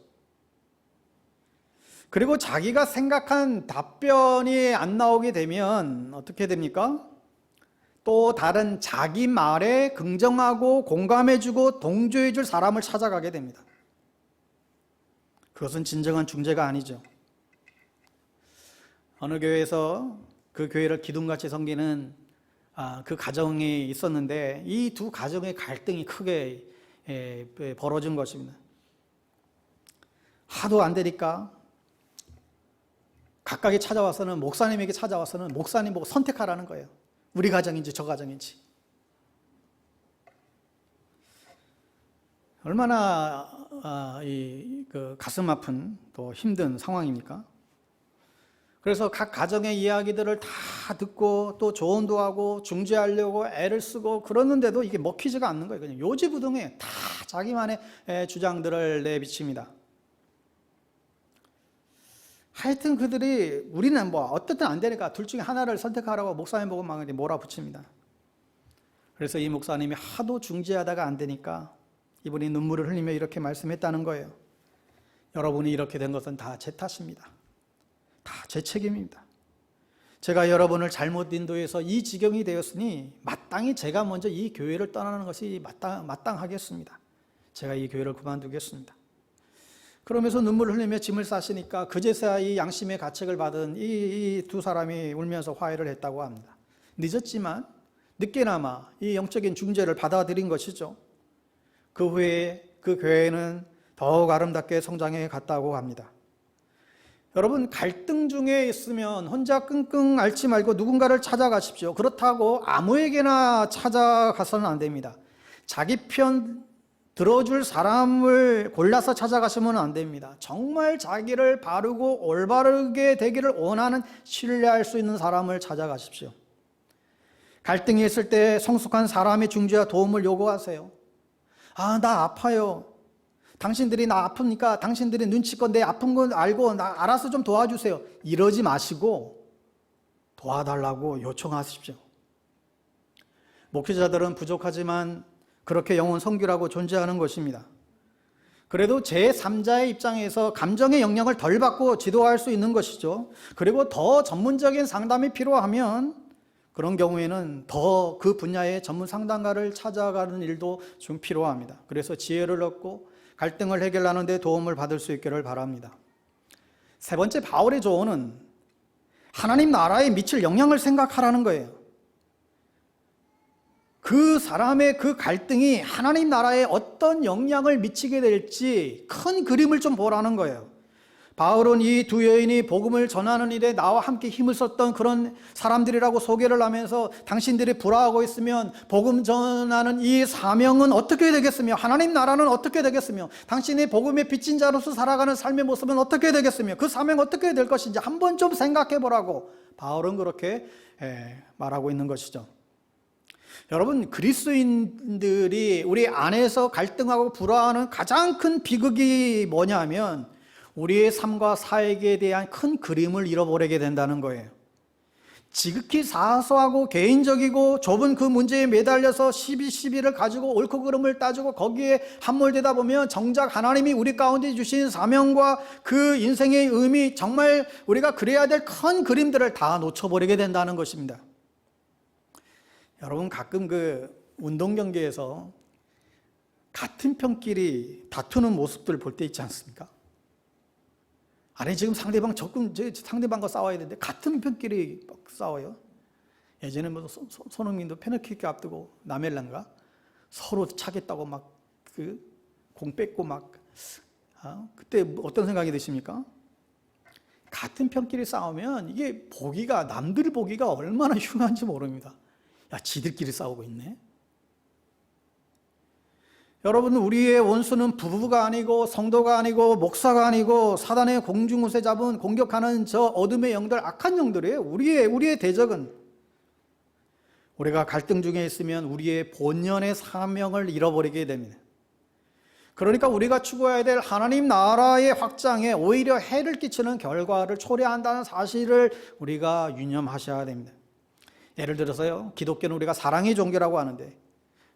그리고 자기가 생각한 답변이 안 나오게 되면 어떻게 됩니까? 또 다른 자기 말에 긍정하고 공감해주고 동조해줄 사람을 찾아가게 됩니다. 그것은 진정한 중재가 아니죠. 어느 교회에서 그 교회를 기둥같이 섬기는 그 가정이 있었는데 이 두 가정의 갈등이 크게 벌어진 것입니다. 하도 안 되니까 각각이 찾아와서는 목사님에게 찾아와서는 목사님 보고 선택하라는 거예요. 우리 가정인지 저 가정인지. 얼마나 그 가슴 아픈 또 힘든 상황입니까? 그래서 각 가정의 이야기들을 다 듣고 또 조언도 하고 중재하려고 애를 쓰고 그러는데도 이게 먹히지가 않는 거예요. 그냥 요지부동에 다 자기만의 주장들을 내비칩니다. 하여튼 그들이 우리는 뭐 어떻든 안 되니까 둘 중에 하나를 선택하라고 목사님 보고 막 몰아붙입니다. 그래서 이 목사님이 하도 중재하다가 안 되니까 이분이 눈물을 흘리며 이렇게 말씀했다는 거예요. 여러분이 이렇게 된 것은 다 제 탓입니다. 다 제 책임입니다. 제가 여러분을 잘못 인도해서 이 지경이 되었으니 마땅히 제가 먼저 이 교회를 떠나는 것이 마땅하겠습니다. 제가 이 교회를 그만두겠습니다. 그러면서 눈물을 흘리며 짐을 싸시니까 그제서야 이 양심의 가책을 받은 이 두 사람이 울면서 화해를 했다고 합니다. 늦었지만 늦게나마 이 영적인 중재를 받아들인 것이죠. 그 후에 그 교회는 더욱 아름답게 성장해 갔다고 합니다. 여러분, 갈등 중에 있으면 혼자 끙끙 앓지 말고 누군가를 찾아가십시오. 그렇다고 아무에게나 찾아가서는 안 됩니다. 자기 편 들어줄 사람을 골라서 찾아가시면 안 됩니다. 정말 자기를 바르고 올바르게 되기를 원하는 신뢰할 수 있는 사람을 찾아가십시오. 갈등이 있을 때 성숙한 사람의 중재와 도움을 요구하세요. 나 아파요. 당신들이 나 아프니까 당신들이 눈치껏 내 아픈 건 알고 나 알아서 좀 도와주세요. 이러지 마시고 도와달라고 요청하십시오. 목회자들은 부족하지만 그렇게 영혼 선교라고 존재하는 것입니다. 그래도 제3자의 입장에서 감정의 영향을 덜 받고 지도할 수 있는 것이죠. 그리고 더 전문적인 상담이 필요하면 그런 경우에는 더 그 분야의 전문 상담가를 찾아가는 일도 좀 필요합니다. 그래서 지혜를 얻고 갈등을 해결하는 데 도움을 받을 수 있기를 바랍니다. 세 번째, 바울의 조언은 하나님 나라에 미칠 영향을 생각하라는 거예요. 그 사람의 그 갈등이 하나님 나라에 어떤 영향을 미치게 될지 큰 그림을 좀 보라는 거예요. 바울은 이 두 여인이 복음을 전하는 일에 나와 함께 힘을 썼던 그런 사람들이라고 소개를 하면서 당신들이 불화하고 있으면 복음 전하는 이 사명은 어떻게 되겠으며 하나님 나라는 어떻게 되겠으며 당신이 복음의 빚진 자로서 살아가는 삶의 모습은 어떻게 되겠으며 그 사명 어떻게 될 것인지 한번 좀 생각해 보라고 바울은 그렇게 말하고 있는 것이죠. 여러분, 그리스도인들이 우리 안에서 갈등하고 불화하는 가장 큰 비극이 뭐냐면 우리의 삶과 사역에 대한 큰 그림을 잃어버리게 된다는 거예요. 지극히 사소하고 개인적이고 좁은 그 문제에 매달려서 시비를 가지고 옳고 그름을 따지고 거기에 함몰되다 보면 정작 하나님이 우리 가운데 주신 사명과 그 인생의 의미, 정말 우리가 그래야 될 큰 그림들을 다 놓쳐버리게 된다는 것입니다. 여러분, 가끔 그 운동 경기에서 같은 편끼리 다투는 모습들 볼 때 있지 않습니까? 아니, 지금 상대방과 싸워야 되는데 같은 편끼리 막 싸워요. 예전에 뭐 손흥민도 페널티킥 앞두고 나멜란가 서로 차겠다고 막 그 공 뺏고 막 그때 어떤 생각이 드십니까? 같은 편끼리 싸우면 이게 남들 보기가 얼마나 흉한지 모릅니다. 야, 지들끼리 싸우고 있네. 여러분, 우리의 원수는 부부가 아니고 성도가 아니고 목사가 아니고 사단의 공중무쇠 잡은 공격하는 저 어둠의 영들, 악한 영들이에요. 우리의 대적은 우리가 갈등 중에 있으면 우리의 본연의 사명을 잃어버리게 됩니다. 그러니까 우리가 추구해야 될 하나님 나라의 확장에 오히려 해를 끼치는 결과를 초래한다는 사실을 우리가 유념하셔야 됩니다. 예를 들어서요, 기독교는 우리가 사랑의 종교라고 하는데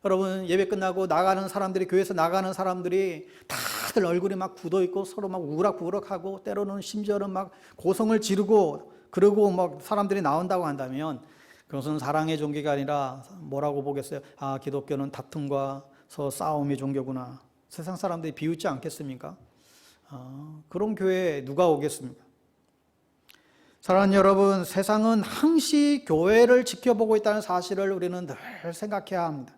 여러분, 예배 끝나고 나가는 사람들이, 교회에서 나가는 사람들이 다 다들 얼굴이 막 굳어있고 서로 막 우락부락하고 때로는 심지어는 막 고성을 지르고 그러고 막 사람들이 나온다고 한다면 그것은 사랑의 종교가 아니라 뭐라고 보겠어요? 아, 기독교는 다툼과 싸움의 종교구나. 세상 사람들이 비웃지 않겠습니까? 그런 교회에 누가 오겠습니까? 사랑하는 여러분, 세상은 항시 교회를 지켜보고 있다는 사실을 우리는 늘 생각해야 합니다.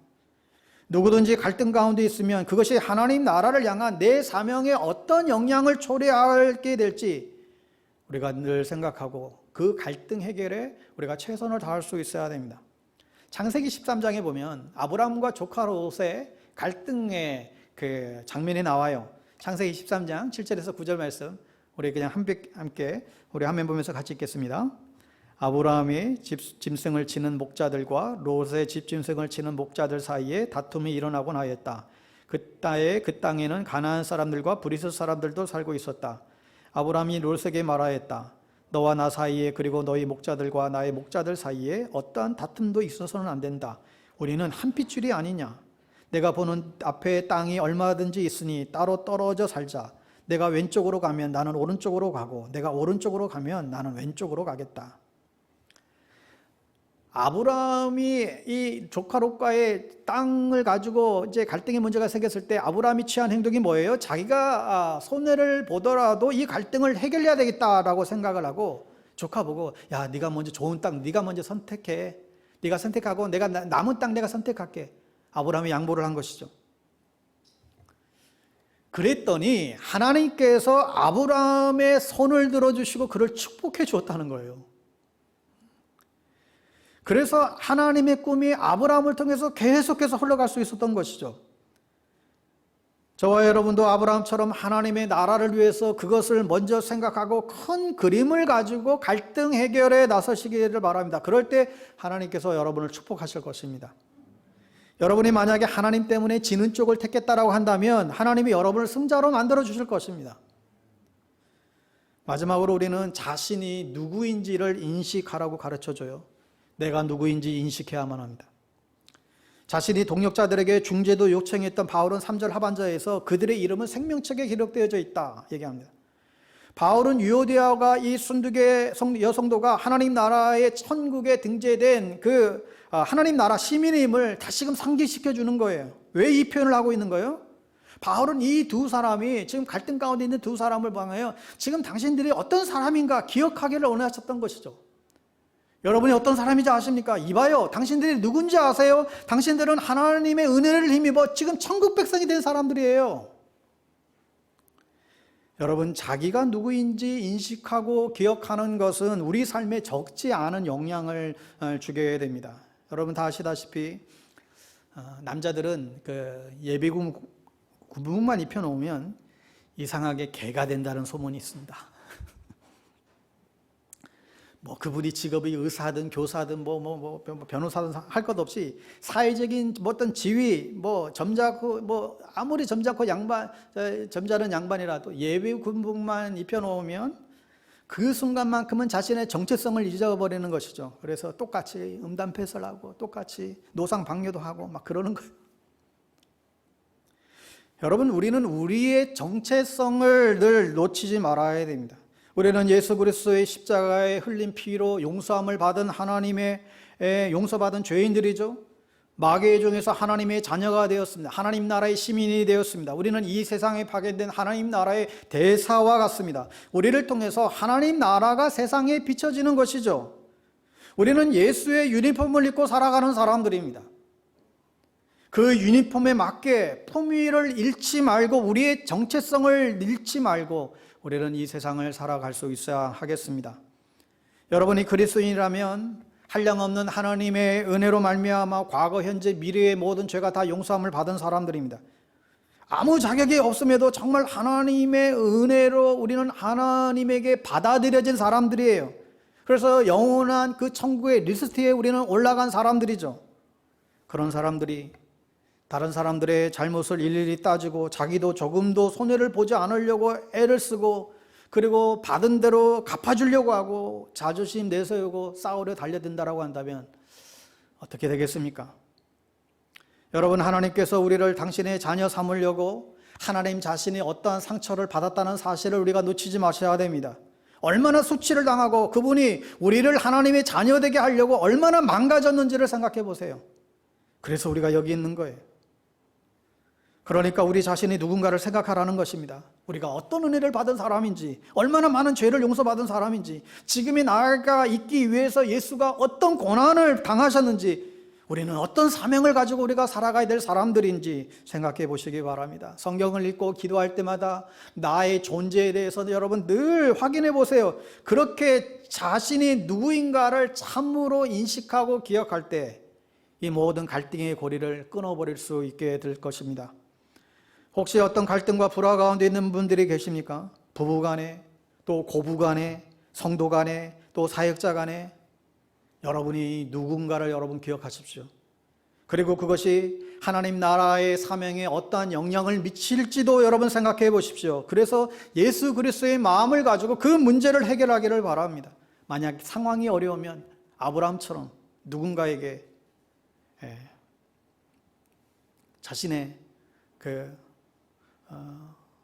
누구든지 갈등 가운데 있으면 그것이 하나님 나라를 향한 내 사명에 어떤 영향을 초래하게 될지 우리가 늘 생각하고 그 갈등 해결에 우리가 최선을 다할 수 있어야 됩니다. 창세기 13장에 보면 아브라함과 조카 롯의 갈등의 그 장면이 나와요. 창세기 13장 7절에서 9절 말씀 우리 그냥 함께 우리 화면 보면서 같이 읽겠습니다. 아브라함이 짐승을 치는 목자들과 롯의 집짐승을 치는 목자들 사이에 다툼이 일어나곤 하였다. 그 땅에는 가나안 사람들과 브리스 사람들도 살고 있었다. 아브라함이 롯에게 말하였다. 너와 나 사이에 그리고 너희 목자들과 나의 목자들 사이에 어떠한 다툼도 있어서는 안 된다. 우리는 한 핏줄이 아니냐. 내가 보는 앞에 땅이 얼마든지 있으니 따로 떨어져 살자. 내가 왼쪽으로 가면 나는 오른쪽으로 가고 내가 오른쪽으로 가면 나는 왼쪽으로 가겠다. 아브라함이 이 조카 롯과의 땅을 가지고 이제 갈등의 문제가 생겼을 때 아브라함이 취한 행동이 뭐예요? 자기가 손해를 보더라도 이 갈등을 해결해야 되겠다라고 생각을 하고 조카 보고 야, 네가 먼저 좋은 땅 네가 먼저 선택해. 네가 선택하고 내가 남은 땅 내가 선택할게. 아브라함이 양보를 한 것이죠. 그랬더니 하나님께서 아브라함의 손을 들어주시고 그를 축복해 주었다는 거예요. 그래서 하나님의 꿈이 아브라함을 통해서 계속해서 흘러갈 수 있었던 것이죠. 저와 여러분도 아브라함처럼 하나님의 나라를 위해서 그것을 먼저 생각하고 큰 그림을 가지고 갈등 해결에 나서시기를 바랍니다. 그럴 때 하나님께서 여러분을 축복하실 것입니다. 여러분이 만약에 하나님 때문에 지는 쪽을 택했다라고 한다면 하나님이 여러분을 승자로 만들어 주실 것입니다. 마지막으로 우리는 자신이 누구인지를 인식하라고 가르쳐줘요. 내가 누구인지 인식해야만 합니다. 자신이 동역자들에게 중재도 요청했던 바울은 3절 하반절에서 그들의 이름은 생명책에 기록되어져 있다 얘기합니다. 바울은 유오디아가 이 순두계 여성도가 하나님 나라의 천국에 등재된 그 하나님 나라 시민임을 다시금 상기시켜 주는 거예요. 왜 이 표현을 하고 있는 거예요? 바울은 이 두 사람이 지금 갈등 가운데 있는 두 사람을 방하여 지금 당신들이 어떤 사람인가 기억하기를 원하셨던 것이죠. 여러분이 어떤 사람인지 아십니까? 이봐요. 당신들이 누군지 아세요? 당신들은 하나님의 은혜를 힘입어 지금 천국 백성이 된 사람들이에요. 여러분, 자기가 누구인지 인식하고 기억하는 것은 우리 삶에 적지 않은 영향을 주게 됩니다. 여러분 다 아시다시피 남자들은 그 예비군만 입혀놓으면 이상하게 개가 된다는 소문이 있습니다. 뭐 그분이 직업이 의사든 교사든 변호사든 할 것 없이 사회적인 어떤 지위 점잖고 아무리 점잖고 점잖은 양반이라도 예비군복만 입혀놓으면 그 순간만큼은 자신의 정체성을 잊어버리는 것이죠. 그래서 똑같이 음담패설하고 똑같이 노상방뇨도 하고 막 그러는 거예요. 여러분, 우리는 우리의 정체성을 늘 놓치지 말아야 됩니다. 우리는 예수 그리스도의 십자가에 흘린 피로 용서함을 받은 하나님의 용서받은 죄인들이죠. 마귀의 종에서 하나님의 자녀가 되었습니다. 하나님 나라의 시민이 되었습니다. 우리는 이 세상에 파견된 하나님 나라의 대사와 같습니다. 우리를 통해서 하나님 나라가 세상에 비춰지는 것이죠. 우리는 예수의 유니폼을 입고 살아가는 사람들입니다. 그 유니폼에 맞게 품위를 잃지 말고 우리의 정체성을 잃지 말고 우리는 이 세상을 살아갈 수 있어야 하겠습니다. 여러분이 그리스도인이라면 한량없는 하나님의 은혜로 말미암아 과거, 현재, 미래의 모든 죄가 다 용서함을 받은 사람들입니다. 아무 자격이 없음에도 정말 하나님의 은혜로 우리는 하나님에게 받아들여진 사람들이에요. 그래서 영원한 그 천국의 리스트에 우리는 올라간 사람들이죠. 그런 사람들이 다른 사람들의 잘못을 일일이 따지고 자기도 조금도 손해를 보지 않으려고 애를 쓰고 그리고 받은 대로 갚아주려고 하고 자존심 내세우고 싸우려 달려든다라고 한다면 어떻게 되겠습니까? 여러분, 하나님께서 우리를 당신의 자녀 삼으려고 하나님 자신이 어떠한 상처를 받았다는 사실을 우리가 놓치지 마셔야 됩니다. 얼마나 수치를 당하고 그분이 우리를 하나님의 자녀되게 하려고 얼마나 망가졌는지를 생각해 보세요. 그래서 우리가 여기 있는 거예요. 그러니까 우리 자신이 누군가를 생각하라는 것입니다. 우리가 어떤 은혜를 받은 사람인지, 얼마나 많은 죄를 용서받은 사람인지, 지금의 나가 있기 위해서 예수가 어떤 고난을 당하셨는지, 우리는 어떤 사명을 가지고 우리가 살아가야 될 사람들인지 생각해 보시기 바랍니다. 성경을 읽고 기도할 때마다 나의 존재에 대해서 여러분 늘 확인해 보세요. 그렇게 자신이 누구인가를 참으로 인식하고 기억할 때 이 모든 갈등의 고리를 끊어버릴 수 있게 될 것입니다. 혹시 어떤 갈등과 불화 가운데 있는 분들이 계십니까? 부부 간에, 또 고부 간에, 성도 간에, 또 사역자 간에 여러분이 누군가를 여러분 기억하십시오. 그리고 그것이 하나님 나라의 사명에 어떠한 영향을 미칠지도 여러분 생각해 보십시오. 그래서 예수 그리스도의 마음을 가지고 그 문제를 해결하기를 바랍니다. 만약 상황이 어려우면 아브라함처럼 누군가에게 자신의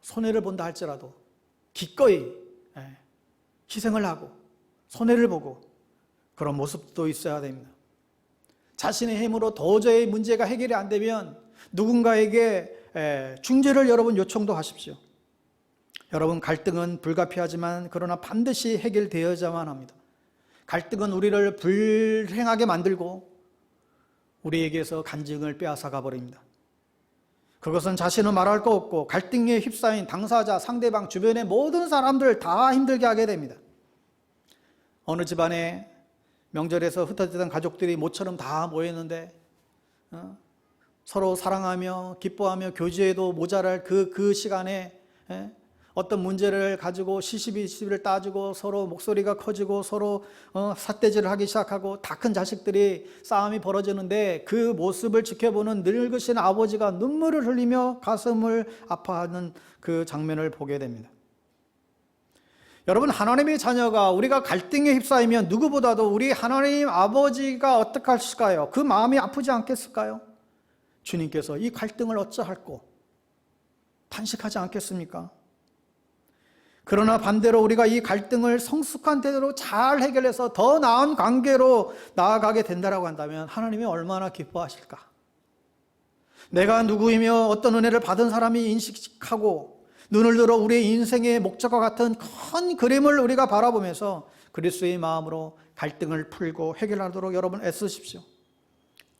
손해를 본다 할지라도 기꺼이 희생을 하고 손해를 보고 그런 모습도 있어야 됩니다. 자신의 힘으로 도저히 문제가 해결이 안 되면 누군가에게 중재를 여러분 요청도 하십시오. 여러분 갈등은 불가피하지만 그러나 반드시 해결되어야만 합니다. 갈등은 우리를 불행하게 만들고 우리에게서 간증을 빼앗아가 버립니다. 그것은 자신은 말할 거 없고 갈등에 휩싸인 당사자, 상대방, 주변의 모든 사람들 다 힘들게 하게 됩니다. 어느 집안에 명절에서 흩어지던 가족들이 모처럼 다 모였는데 서로 사랑하며 기뻐하며 교제해도 모자랄 그 시간에 어떤 문제를 가지고 시시비시를 따지고 서로 목소리가 커지고 서로 삿대질을 하기 시작하고 다 큰 자식들이 싸움이 벌어지는데 그 모습을 지켜보는 늙으신 아버지가 눈물을 흘리며 가슴을 아파하는 그 장면을 보게 됩니다. 여러분 하나님의 자녀가 우리가 갈등에 휩싸이면 누구보다도 우리 하나님 아버지가 어떻게 하실까요? 그 마음이 아프지 않겠을까요? 주님께서 이 갈등을 어찌할꼬 탄식하지 않겠습니까? 그러나 반대로 우리가 이 갈등을 성숙한 태도로 잘 해결해서 더 나은 관계로 나아가게 된다고 한다면 하나님이 얼마나 기뻐하실까? 내가 누구이며 어떤 은혜를 받은 사람이 인식하고 눈을 들어 우리의 인생의 목적과 같은 큰 그림을 우리가 바라보면서 그리스도의 마음으로 갈등을 풀고 해결하도록 여러분 애쓰십시오.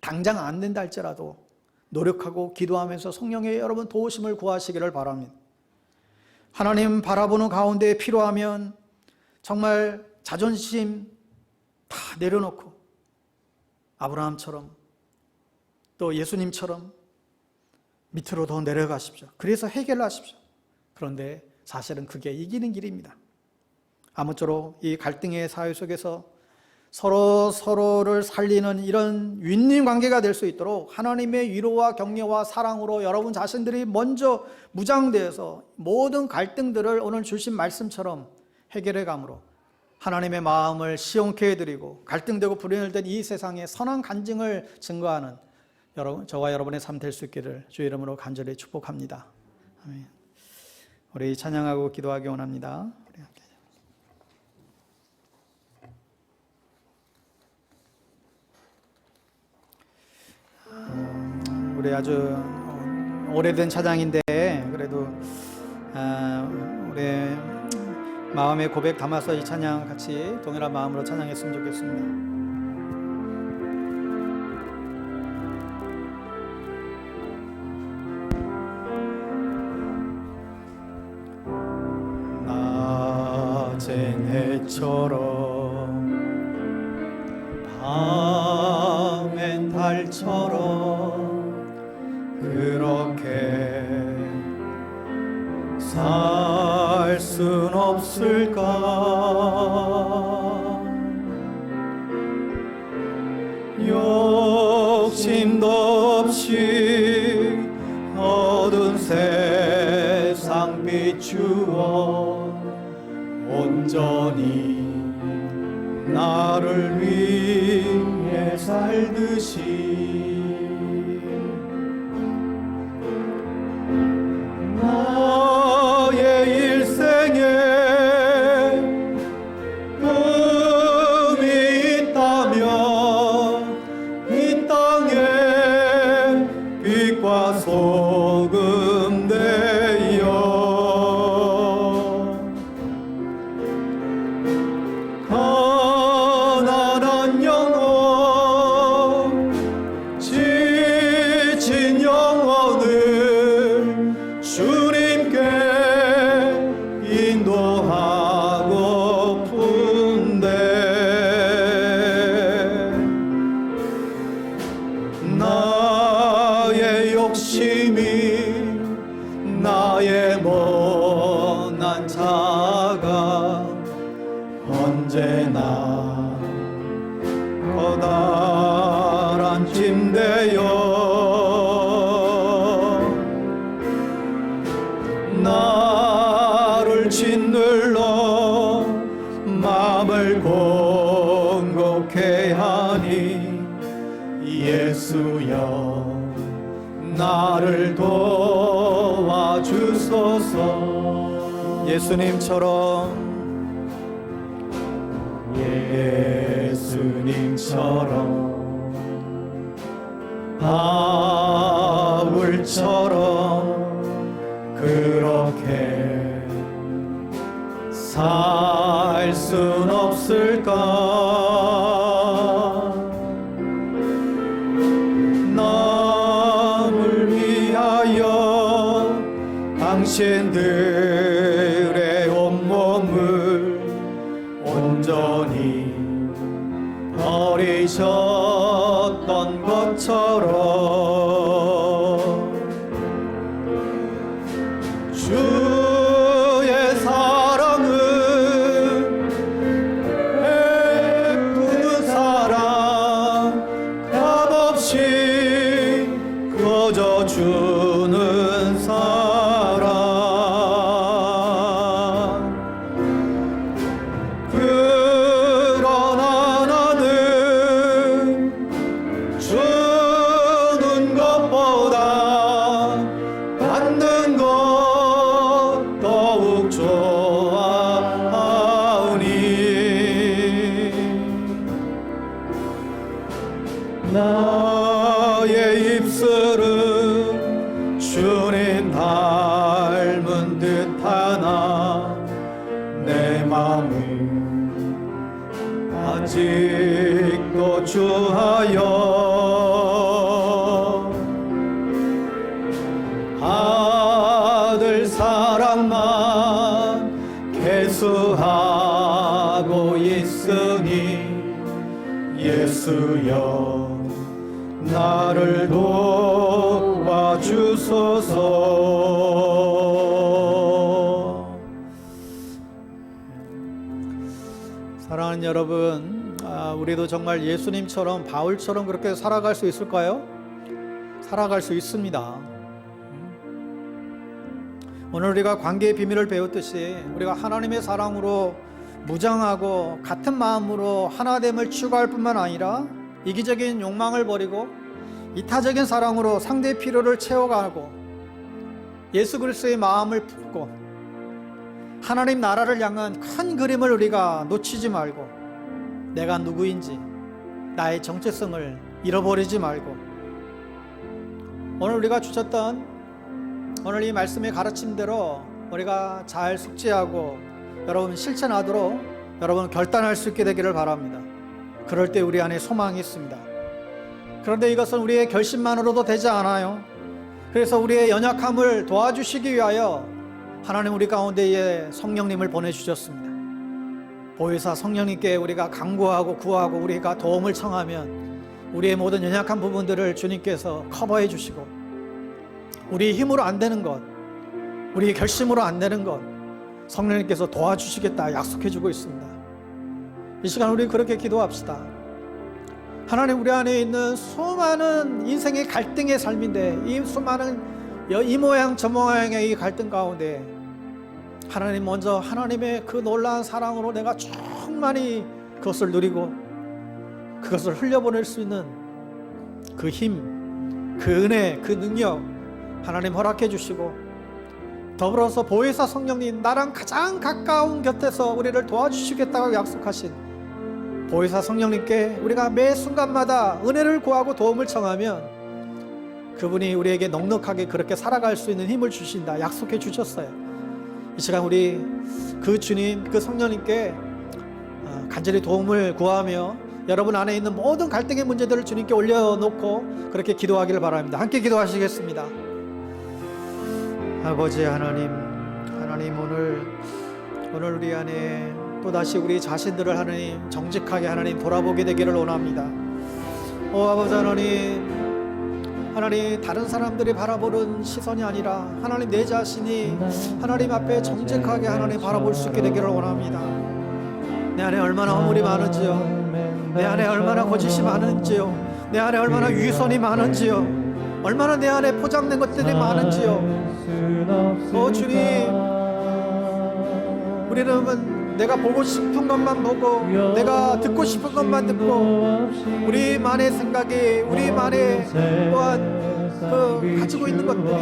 당장 안 된다 할지라도 노력하고 기도하면서 성령의 여러분 도우심을 구하시기를 바랍니다. 하나님 바라보는 가운데 필요하면 정말 자존심 다 내려놓고 아브라함처럼 또 예수님처럼 밑으로 더 내려가십시오. 그래서 해결하십시오. 그런데 사실은 그게 이기는 길입니다. 아무쪼록 이 갈등의 사회 속에서 서로를 살리는 이런 윈윈 관계가 될 수 있도록 하나님의 위로와 격려와 사랑으로 여러분 자신들이 먼저 무장되어서 모든 갈등들을 오늘 주신 말씀처럼 해결해 감으로 하나님의 마음을 시원케 해드리고 갈등되고 불행된 이 세상에 선한 간증을 증거하는 저와 여러분의 삶 될 수 있기를 주의 이름으로 간절히 축복합니다. 아멘. 우리 찬양하고 기도하기 원합니다. 우리 아주 오래된 찬양인데 그래도 우리 마음의 고백 담아서 이 찬양 같이 동일한 마음으로 찬양했으면 좋겠습니다. 낮엔 해처럼 밤엔 달처럼 그렇게 살 순 없을까? 욕심도 없이 어두운 세상 비추어 온전히 나를 위해 살듯이
빛과 소금 되어 가난한 영혼 지친 영혼을 주님께 인도하고픈데 나의 욕심이 나의 못난 자가 언제나 커다란 짐되어 나를 짓눌러 마음을 공곡해 하니 예수여 나를 도와주소서. 예수님처럼 바울처럼 그렇게 살 순 없을까? 남을 위하여 당신들의 온몸을 온전히 버리셨던 것처럼 주의 사랑은 베푸는 사랑 값없이 거저주는 사랑 그러나 나는 주는 것보다 받는 것 더욱 좋아하오니 나의 입술은 주님 닮은 듯하나 내 마음은 아직도 주하여 아들 사랑만 계수하고 있으니 예수여 나를 도와주소서.
사랑하는 여러분, 우리도 정말 예수님처럼 바울처럼 그렇게 살아갈 수 있을까요? 살아갈 수 있습니다. 오늘 우리가 관계의 비밀을 배웠듯이 우리가 하나님의 사랑으로 무장하고 같은 마음으로 하나됨을 추구할 뿐만 아니라 이기적인 욕망을 버리고 이타적인 사랑으로 상대의 필요를 채워가고 예수 그리스도의 마음을 품고 하나님 나라를 향한 큰 그림을 우리가 놓치지 말고 내가 누구인지 나의 정체성을 잃어버리지 말고 오늘 우리가 주셨던 오늘 이 말씀의 가르침대로 우리가 잘 숙지하고 여러분 실천하도록 여러분 결단할 수 있게 되기를 바랍니다. 그럴 때 우리 안에 소망이 있습니다. 그런데 이것은 우리의 결심만으로도 되지 않아요. 그래서 우리의 연약함을 도와주시기 위하여 하나님 우리 가운데에 성령님을 보내주셨습니다. 보혜사 성령님께 우리가 간구하고 구하고 우리가 도움을 청하면 우리의 모든 연약한 부분들을 주님께서 커버해 주시고 우리의 힘으로 안 되는 것, 우리의 결심으로 안 되는 것 성령님께서 도와주시겠다 약속해 주고 있습니다. 이 시간 우리 그렇게 기도합시다. 하나님 우리 안에 있는 수많은 인생의 갈등의 삶인데 이 수많은 이 모양 저 모양의 이 갈등 가운데 하나님 먼저 하나님의 그 놀라운 사랑으로 내가 충만히 그것을 누리고 그것을 흘려보낼 수 있는 그 힘, 그 은혜, 그 능력 하나님 허락해 주시고 더불어서 보혜사 성령님 나랑 가장 가까운 곁에서 우리를 도와주시겠다고 약속하신 보혜사 성령님께 우리가 매 순간마다 은혜를 구하고 도움을 청하면 그분이 우리에게 넉넉하게 그렇게 살아갈 수 있는 힘을 주신다 약속해 주셨어요. 이 시간 우리 그 주님, 그 성령님께 간절히 도움을 구하며 여러분 안에 있는 모든 갈등의 문제들을 주님께 올려놓고 그렇게 기도하기를 바랍니다. 함께 기도하시겠습니다. 아버지 하나님, 오늘 우리 안에 또다시 우리 자신들을 하나님 정직하게 하나님 돌아보게 되기를 원합니다. 아버지 하나님 다른 사람들이 바라보는 시선이 아니라 하나님 내 자신이 하나님 앞에 정직하게 하나님 바라볼 수 있게 되기를 원합니다. 내 안에 얼마나 허물이 많은지요, 내 안에 얼마나 거짓이 많은지요, 내 안에 얼마나 위선이 많은지요, 얼마나 내 안에 포장된 것들이 많은지요. 주님, 우리는 내가 보고 싶은 것만 보고 내가 듣고 싶은 것만 듣고 우리만의 생각이 우리만의 또한 가지고 있는 것들이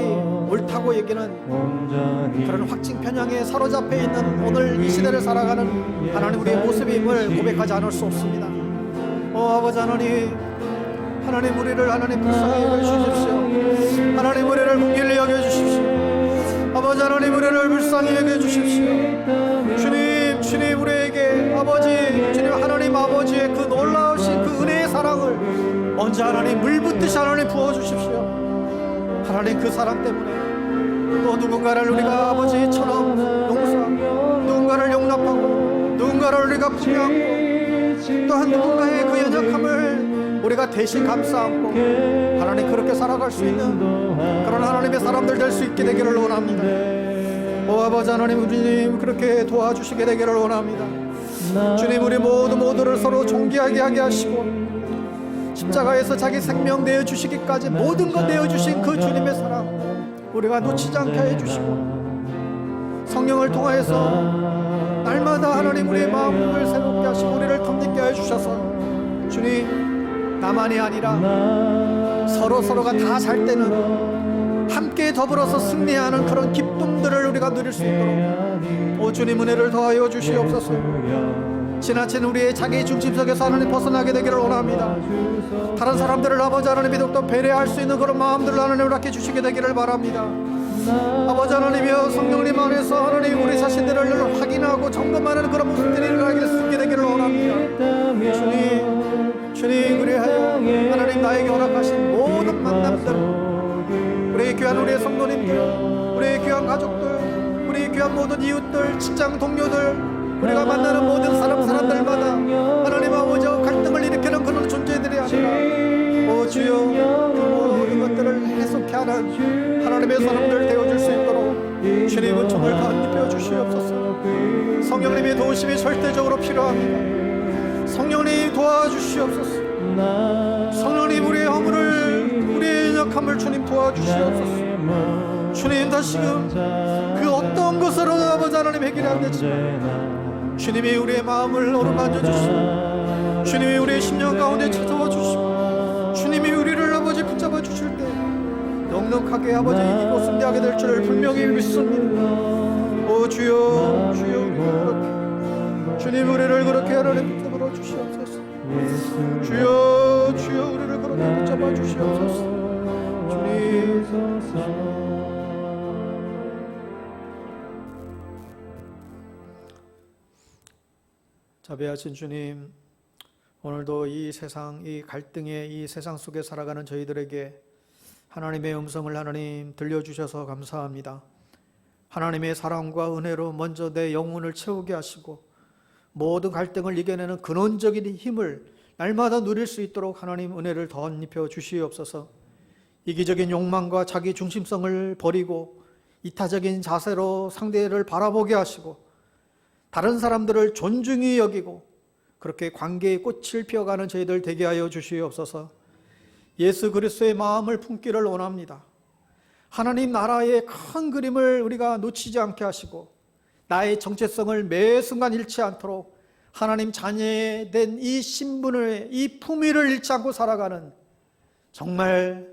옳다고 여기는 그런 확증 편향에 사로잡혀 있는 오늘 이 시대를 살아가는 하나님 우리의 모습임을 고백하지 않을 수 없습니다. 아버지 하나님 우리를 하나님 불쌍히 여겨주십시오. 하나님 우리를 긍휼히 여겨주십시오. 아버지 하나님 우리를 불쌍히 여겨주십시오. 주님 우리에게 주님 하나님 아버지의 그 놀라우신 그 은혜의 사랑을 먼저 하나님 물붓듯이 하나님 부어주십시오. 하나님 그 사랑 때문에 또 누군가를 우리가 아버지처럼 용서하고 누군가를 용납하고 누군가를 우리가 품에 안고 또한 누군가의 그 연약함을 우리가 대신 감싸 안고 하나님 그렇게 살아갈 수 있는 그런 하나님의 사람들 될 수 있게 되기를 원합니다. 아버지 하나님 우리 그렇게 도와주시게 되기를 원합니다. 주님 우리 모두를 서로 존귀하게 하게 하시고 십자가에서 자기 생명 내어주시기까지 모든 것 내어주신 그 주님의 사랑 우리가 놓치지 않게 해주시고 성령을 통하여서 날마다 하나님 우리의 마음을 새롭게 하시고 우리를 덧입게 해주셔서 주님 나만이 아니라 서로가 다 살 때는 함께 더불어서 승리하는 그런 기쁨들을 우리가 누릴 수 있도록 주님 은혜를 더하여 주시옵소서. 지나친 우리의 자기 중심속에서 하나님 벗어나게 되기를 원합니다. 다른 사람들을 아버지 하나님이 더욱더 배려할 수 있는 그런 마음들을 하나님 허락해 주시게 되기를 바랍니다. 아버지 하나님이여 성령님 안에서 하나님 우리 자신들을 확인하고 점검하는 그런 모습들이 일어나게 되기를 원합니다. 주님 그리하여 하나님 나에게 허락하신 모든 만남들 우리의 귀한 우리의 성도님들 우리의 귀한 가족들 우리의 귀한 모든 이웃들 직장 동료들 우리가 만나는 모든 사람들마다 하나님 아버지와 갈등을 일으키는 그런 존재들이 아니라 주여 그 모든 것들을 해석케 하는 하나님의 사람들 되어줄 수 있도록 주님 은총을 가득 주시옵소서. 성령님의 도우심이 절대적으로 필요합니다. 성령님 도와주시옵소서. 성령님 우리의 허물을 우리의 연약함을 주님 도와주시옵소서. 주님 다시금 그 어떤 것으로 아버지 하나님 해결이 안 되지만 주님이 우리의 마음을 어루만져 주시고 주님이 우리의 심령 가운데 찾아와 주시고 주님이 우리를 아버지 붙잡아 주실 때 넉넉하게 아버지 이기고 승리하게 될 줄을 분명히 믿습니다. 주여 주님 우리를 그렇게 하나님 붙잡아 주시옵소서. 주여 우리를 그렇게 붙잡아 주시옵소서. 주님 자비하신 주님 오늘도 이 세상 이 갈등의 이 세상 속에 살아가는 저희들에게 하나님의 음성을 하나님 들려주셔서 감사합니다. 하나님의 사랑과 은혜로 먼저 내 영혼을 채우게 하시고 모든 갈등을 이겨내는 근원적인 힘을 날마다 누릴 수 있도록 하나님 은혜를 덧입혀 주시옵소서. 이기적인 욕망과 자기 중심성을 버리고 이타적인 자세로 상대를 바라보게 하시고 다른 사람들을 존중히 여기고 그렇게 관계의 꽃을 피워가는 저희들 되게 하여 주시옵소서. 예수 그리스도의 마음을 품기를 원합니다. 하나님 나라의 큰 그림을 우리가 놓치지 않게 하시고 나의 정체성을 매 순간 잃지 않도록 하나님 자녀에 된 이 신분을 이 품위를 잃지 않고 살아가는 정말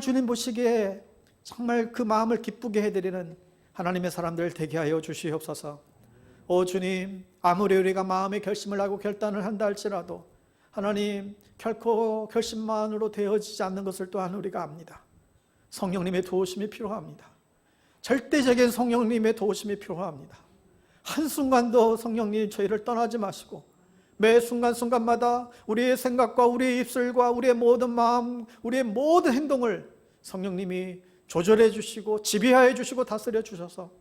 주님 보시기에 정말 그 마음을 기쁘게 해드리는 하나님의 사람들 되게 하여 주시옵소서. 주님 아무리 우리가 마음의 결심을 하고 결단을 한다 할지라도 하나님, 결코 결심만으로 되어지지 않는 것을 또한 우리가 압니다. 성령님의 도우심이 필요합니다. 절대적인 성령님의 도우심이 필요합니다. 한순간도 성령님 저희를 떠나지 마시고 매 순간순간마다 우리의 생각과 우리의 입술과 우리의 모든 마음, 우리의 모든 행동을 성령님이 조절해 주시고 지배하여 주시고 다스려 주셔서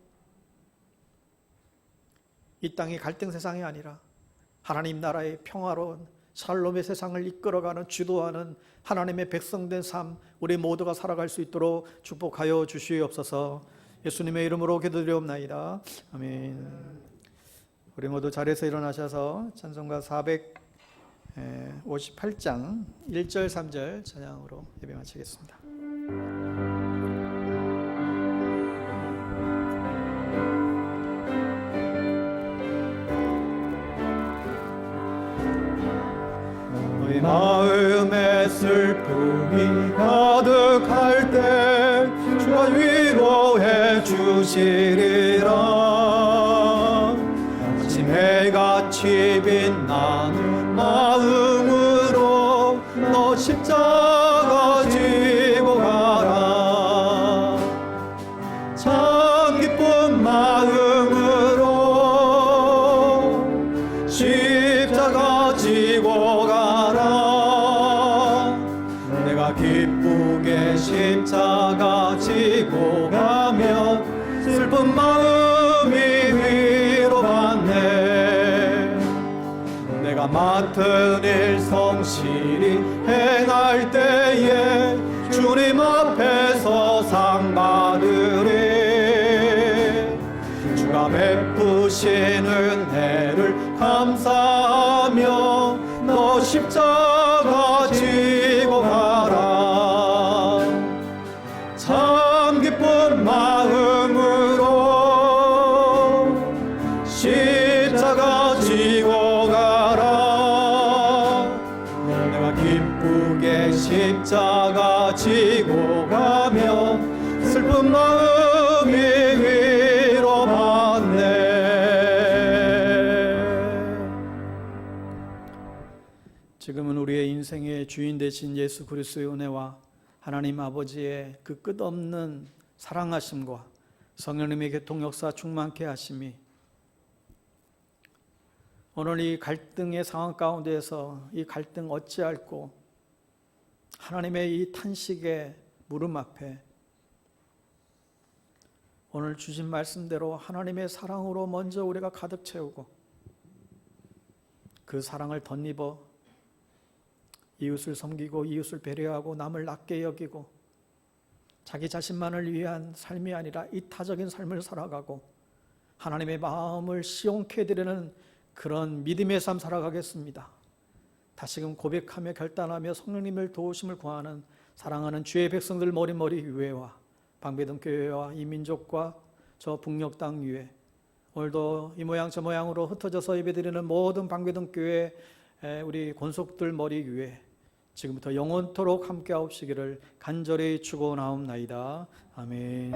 이 땅이 갈등 세상이 아니라 하나님 나라의 평화로운 샬롬의 세상을 이끌어가는 주도하는 하나님의 백성된 삶 우리 모두가 살아갈 수 있도록 축복하여 주시옵소서. 예수님의 이름으로 기도드리옵나이다. 아멘. 우리 모두 자리에서 일어나셔서 찬송가 458장 1절 3절 찬양으로 예배 마치겠습니다.
너희 마음에 슬픔이 가득할 때 주가 위로해 주시리라. 아침 해같이 빛나는 마음으로 너 십자가 지고 가라. 참 기쁜 마음으로 십자가 지고 가라. 내가 기쁘게 십자가 지고 가면 슬픈 마음이 위로받네. 내가 맡은 일 성실히 행할 때에 주님 앞에서 상 받으리. 주가 베푸시는 은혜를 감사하며 너 십자가 지고 가라. 참 기쁜 마음으로 십자가 지고 가라. 내가 기쁘게 십자가 지고 가면 슬픈 마음이 위로받네.
지금은 우리의 인생의 주인 되신 예수 그리스도의 은혜와 하나님 아버지의 그 끝없는 사랑하심과 성령님의 교통 역사 충만케 하심이 오늘 이 갈등의 상황 가운데에서 이 갈등 어찌할꼬 하나님의 이 탄식의 물음 앞에 오늘 주신 말씀대로 하나님의 사랑으로 먼저 우리가 가득 채우고 그 사랑을 덧입어 이웃을 섬기고 이웃을 배려하고 남을 낮게 여기고 자기 자신만을 위한 삶이 아니라 이타적인 삶을 살아가고 하나님의 마음을 시원케 해드리는 그런 믿음의 삶 살아가겠습니다. 다시금 고백하며 결단하며 성령님을 도우심을 구하는 사랑하는 주의 백성들 머리머리 교회와 방배동 교회와 이 민족과 저 북녘 땅 위에 오늘도 이 모양 저 모양으로 흩어져서 예배드리는 모든 방배동 교회 우리 권속들 머리 위에 지금부터 영원토록 함께하옵시기를 간절히 축원하옵나이다. 아멘.